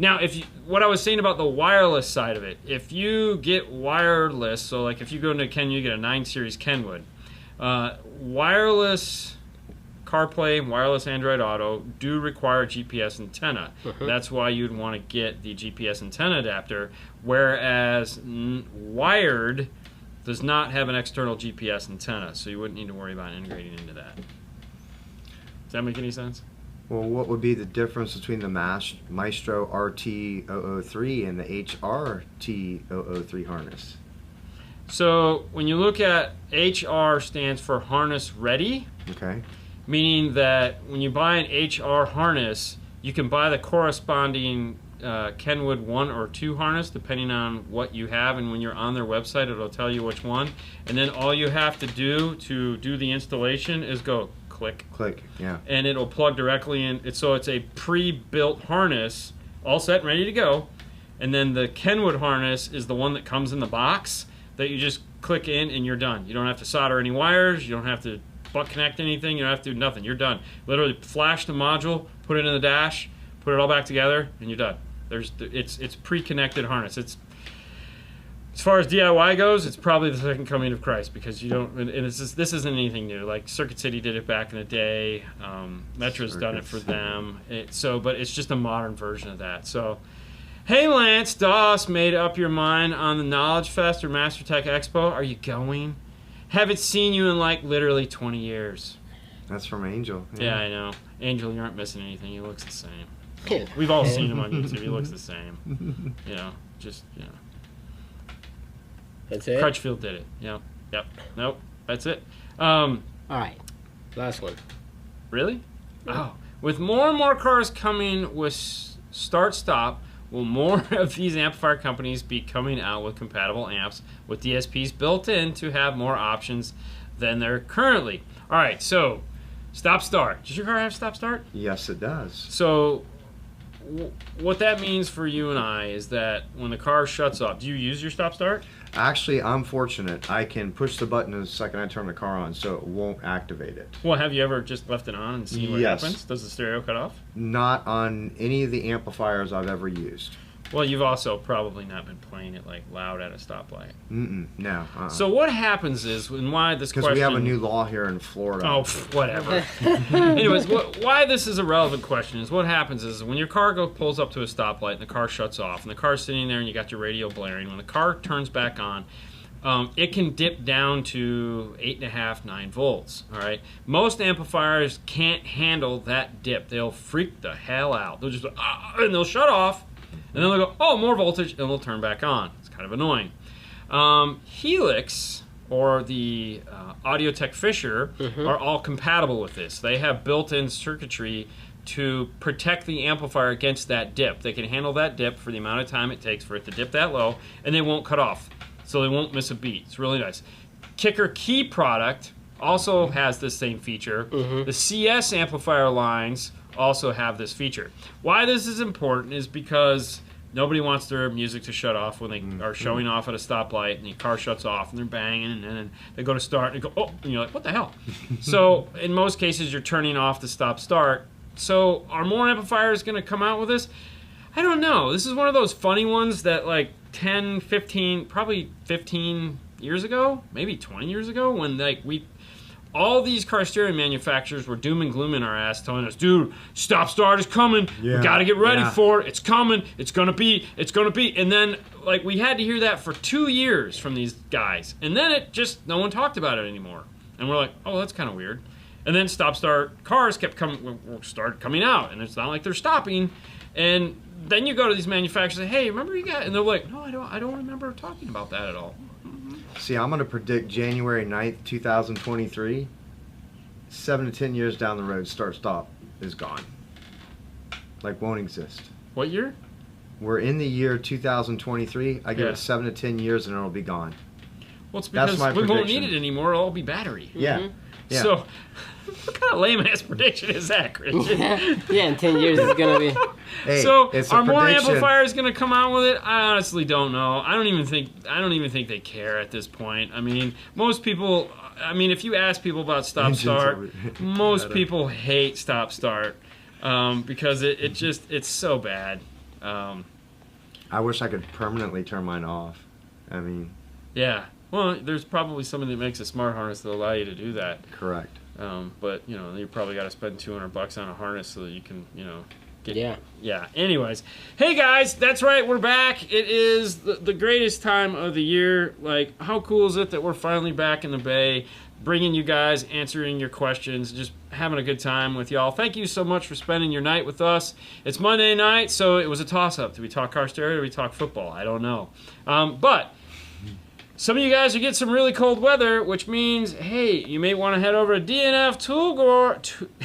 now, what I was saying about the wireless side of it, if you get wireless, so like if you go into Kenwood, you get a 9 Series Kenwood, wireless CarPlay, wireless Android Auto do require GPS antenna. That's why you'd want to get the GPS antenna adapter, whereas wired does not have an external GPS antenna, so you wouldn't need to worry about integrating into that. Does that make any sense? Well, what would be the difference between the Maestro RT003 and the HRT003 harness? So when you look at HR stands for harness ready. Okay. Meaning that when you buy an HR harness, you can buy the corresponding Kenwood 1 or 2 harness depending on what you have, and when you're on their website it'll tell you which one, and then all you have to do the installation is go click, yeah, and it'll plug directly in. So it's a pre-built harness, all set and ready to go, and then the Kenwood harness is the one that comes in the box that you just click in and you're done. You don't have to solder any wires, you don't have to butt connect anything, you don't have to do nothing, you're done. Literally flash the module, put it in the dash, put it all back together, and you're done. It's pre-connected harness. It's, as far as DIY goes, it's probably the second coming of Christ, because you don't, and this isn't anything new. Like Circuit City did it back in the day, Metro's done it for them. But it's just a modern version of that. So, hey Lance, Doss made up your mind on the Knowledge Fest or Master Tech Expo. Are you going? Haven't seen you in like literally 20 years. That's from Angel. Yeah, I know. Angel, you aren't missing anything. He looks the same. We've all seen him on YouTube. He looks the same. That's it? Crutchfield did it. Yep. Nope. That's it. All right. Last one. Really? Oh. With more and more cars coming with start-stop, will more of these amplifier companies be coming out with compatible amps with DSPs built in to have more options than they're currently? All right, so stop-start. Does your car have stop-start? Yes, it does. So what that means for you and I is that when the car shuts off, do you use your stop start? Actually, I'm fortunate. I can push the button the second I turn the car on, so it won't activate it. Well, have you ever just left it on and seen what happens? Does the stereo cut off? Not on any of the amplifiers I've ever used. Well, you've also probably not been playing it like loud at a stoplight. No. So what happens is, and why this question... Because we have a new law here in Florida. Oh, whatever. Anyways, why this is a relevant question is what happens is when your car pulls up to a stoplight and the car shuts off and the car's sitting there and you got your radio blaring, when the car turns back on, it can dip down to 8.5, 9 volts. All right. Most amplifiers can't handle that dip. They'll freak the hell out. They'll just and they'll shut off. And then they'll go, oh, more voltage, and they'll turn back on. It's kind of annoying. Helix, or the Audio-Tech Fisher, are all compatible with this. They have built-in circuitry to protect the amplifier against that dip. They can handle that dip for the amount of time it takes for it to dip that low, and they won't cut off. So they won't miss a beat. It's really nice. Kicker Key product also has this same feature. The CS amplifier lines also have this feature. Why this is important is because nobody wants their music to shut off when they are showing off at a stoplight and the car shuts off and they're banging and then they go to start and they go, oh, and you're like, what the hell? So in most cases you're turning off the stop start. So are more amplifiers going to come out with this? I don't know. This is one of those funny ones that like 10, 15, probably 15 years ago, maybe 20 years ago, when like all these car stereo manufacturers were doom and gloom in our ass, telling us, dude, stop start is coming. We got to get ready for it. It's coming. It's going to be. It's going to be. And then, like, we had to hear that for 2 years from these guys. And then it just, no one talked about it anymore. And we're like, oh, that's kind of weird. And then stop start cars started coming out. And it's not like they're stopping. And then you go to these manufacturers and say, hey, remember you got, and they're like, no, I don't remember talking about that at all. See, I'm going to predict January 9th, 2023, 7 to 10 years down the road, start-stop is gone. Like, won't exist. What year? We're in the year 2023. I give it 7 to 10 years and it'll be gone. Well, it's because we won't need it anymore. It'll all be battery. Yeah. Yeah. So, what kind of lame-ass prediction is that, Christian? Yeah, in 10 years it's going to be... Hey, so, are more amplifiers going to come out with it? I honestly don't know. I don't even think they care at this point. I mean, most people... I mean, if you ask people about stop-start, most people hate stop-start because it's so bad. I wish I could permanently turn mine off. I mean... Yeah. Well, there's probably somebody that makes a smart harness that allow you to do that. Correct. But, you know, you probably got to spend $200 on a harness so that you can, you know, get... Yeah. Anyways. Hey, guys, that's right. We're back. It is the greatest time of the year. Like, how cool is it that we're finally back in the Bay, bringing you guys, answering your questions, just having a good time with y'all. Thank you so much for spending your night with us. It's Monday night, so it was a toss-up. Do we talk car stereo or do we talk football? I don't know. But... some of you guys are getting some really cold weather, which means, hey, you may want to head over to DNF Tool Drawer.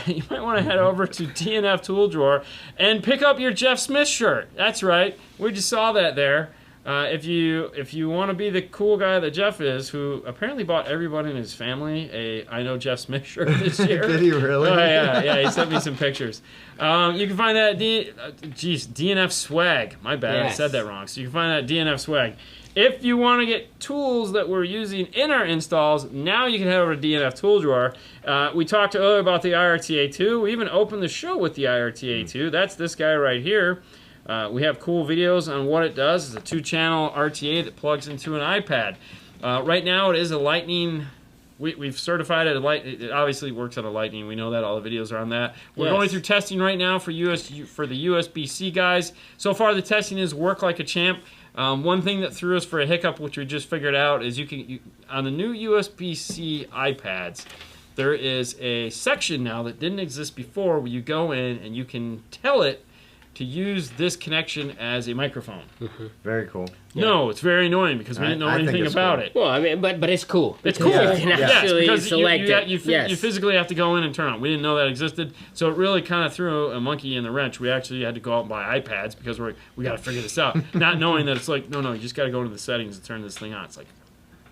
You might want to head over to DNF Tool Drawer and pick up your Jeff Smith shirt. That's right. We just saw that there. If you want to be the cool guy that Jeff is, who apparently bought everybody in his family a I Know Jeff Smith shirt this year. Did he really? Oh, yeah. He sent me some pictures. You can find that at DNF Swag. My bad, yes. I said that wrong. So you can find that at DNF Swag. If you want to get tools that we're using in our installs, now you can head over to DNF Tool Drawer. We talked earlier about the IRTA2. We even opened the show with the IRTA2. That's this guy right here. We have cool videos on what it does. It's a 2-channel RTA that plugs into an iPad. Right now it is a Lightning... We've certified it. It obviously works on a Lightning. We know that. All the videos are on that. We're going through testing right now for the USB-C guys. So far the testing is work like a champ. One thing that threw us for a hiccup, which we just figured out, is on the new USB-C iPads, there is a section now that didn't exist before where you go in and you can tell it to use this connection as a microphone. Very cool. No, it's very annoying because we didn't know anything about it. Well, I mean, but it's cool. It's cool. You can actually because select it. You physically have to go in and turn on. We didn't know that existed, so it really kind of threw a monkey in the wrench. We actually had to go out and buy iPads because we got to figure this out, not knowing that it's like, no, you just got to go into the settings and turn this thing on. It's like...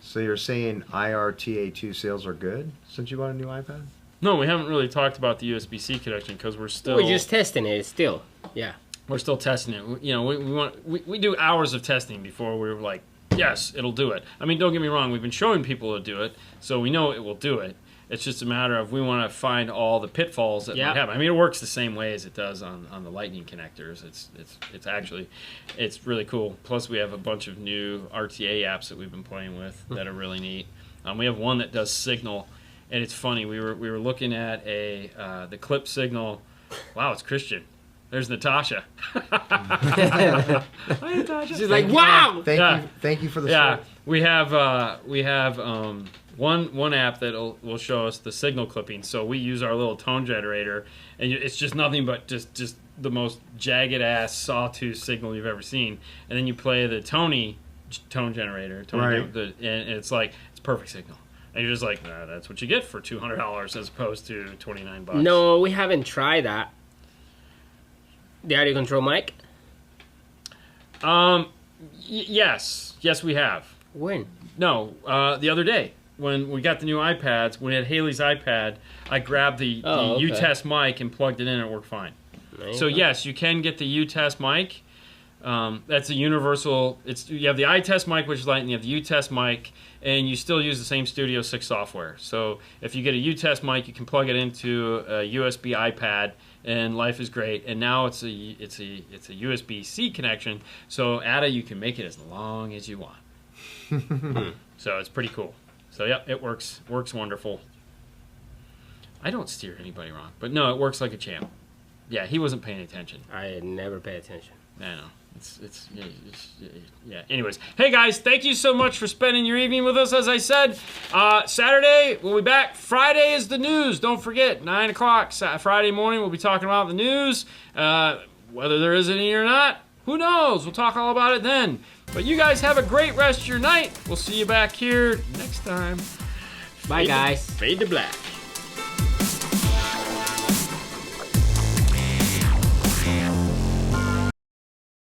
So you're saying IRTA2 sales are good since you bought a new iPad? No, we haven't really talked about the USB-C connection because we're still... We're just testing it still. Yeah. We're still testing it. You know, we do hours of testing before we're like, yes, it'll do it. I mean, don't get me wrong. We've been showing people to do it, so we know it will do it. It's just a matter of we want to find all the pitfalls that might happen. I mean, it works the same way as it does on the Lightning connectors. It's really cool. Plus, we have a bunch of new RTA apps that we've been playing with that are really neat. We have one that does signal, and it's funny. We were looking at the clip signal. Wow, it's Christian. There's Natasha. Hi, Natasha. She's like, wow. Thank you for the support. We have one app that will show us the signal clipping. So we use our little tone generator, and it's just nothing but just the most jagged ass sawtooth signal you've ever seen. And then you play the tone generator, and it's like it's perfect signal. And you're just like, nah, that's what you get for $200 as opposed to $29. No, we haven't tried that. The audio control mic? Yes, we have. When? No, the other day when we got the new iPads. When we had Haley's iPad, I grabbed the U-Test mic and plugged it in, and it worked fine. So yes, you can get the U-Test mic. That's a universal. You have the iTest mic, which is light, and you have the U-Test mic, and you still use the same Studio 6 software. So if you get a U-Test mic, you can plug it into a USB iPad, and life is great. And now it's a USB-C connection. So Ada, you can make it as long as you want. So it's pretty cool. So yeah, it works wonderful. I don't steer anybody wrong, but no, it works like a champ. Yeah, he wasn't paying attention. I never pay attention. I know. Yeah. Anyways, hey guys, thank you so much for spending your evening with us. As I said, Saturday we'll be back. Friday is the news. Don't forget, 9 o'clock Friday morning. We'll be talking about the news. Whether there is any or not, who knows? We'll talk all about it then. But you guys have a great rest of your night. We'll see you back here next time. Bye, guys. Fade to black.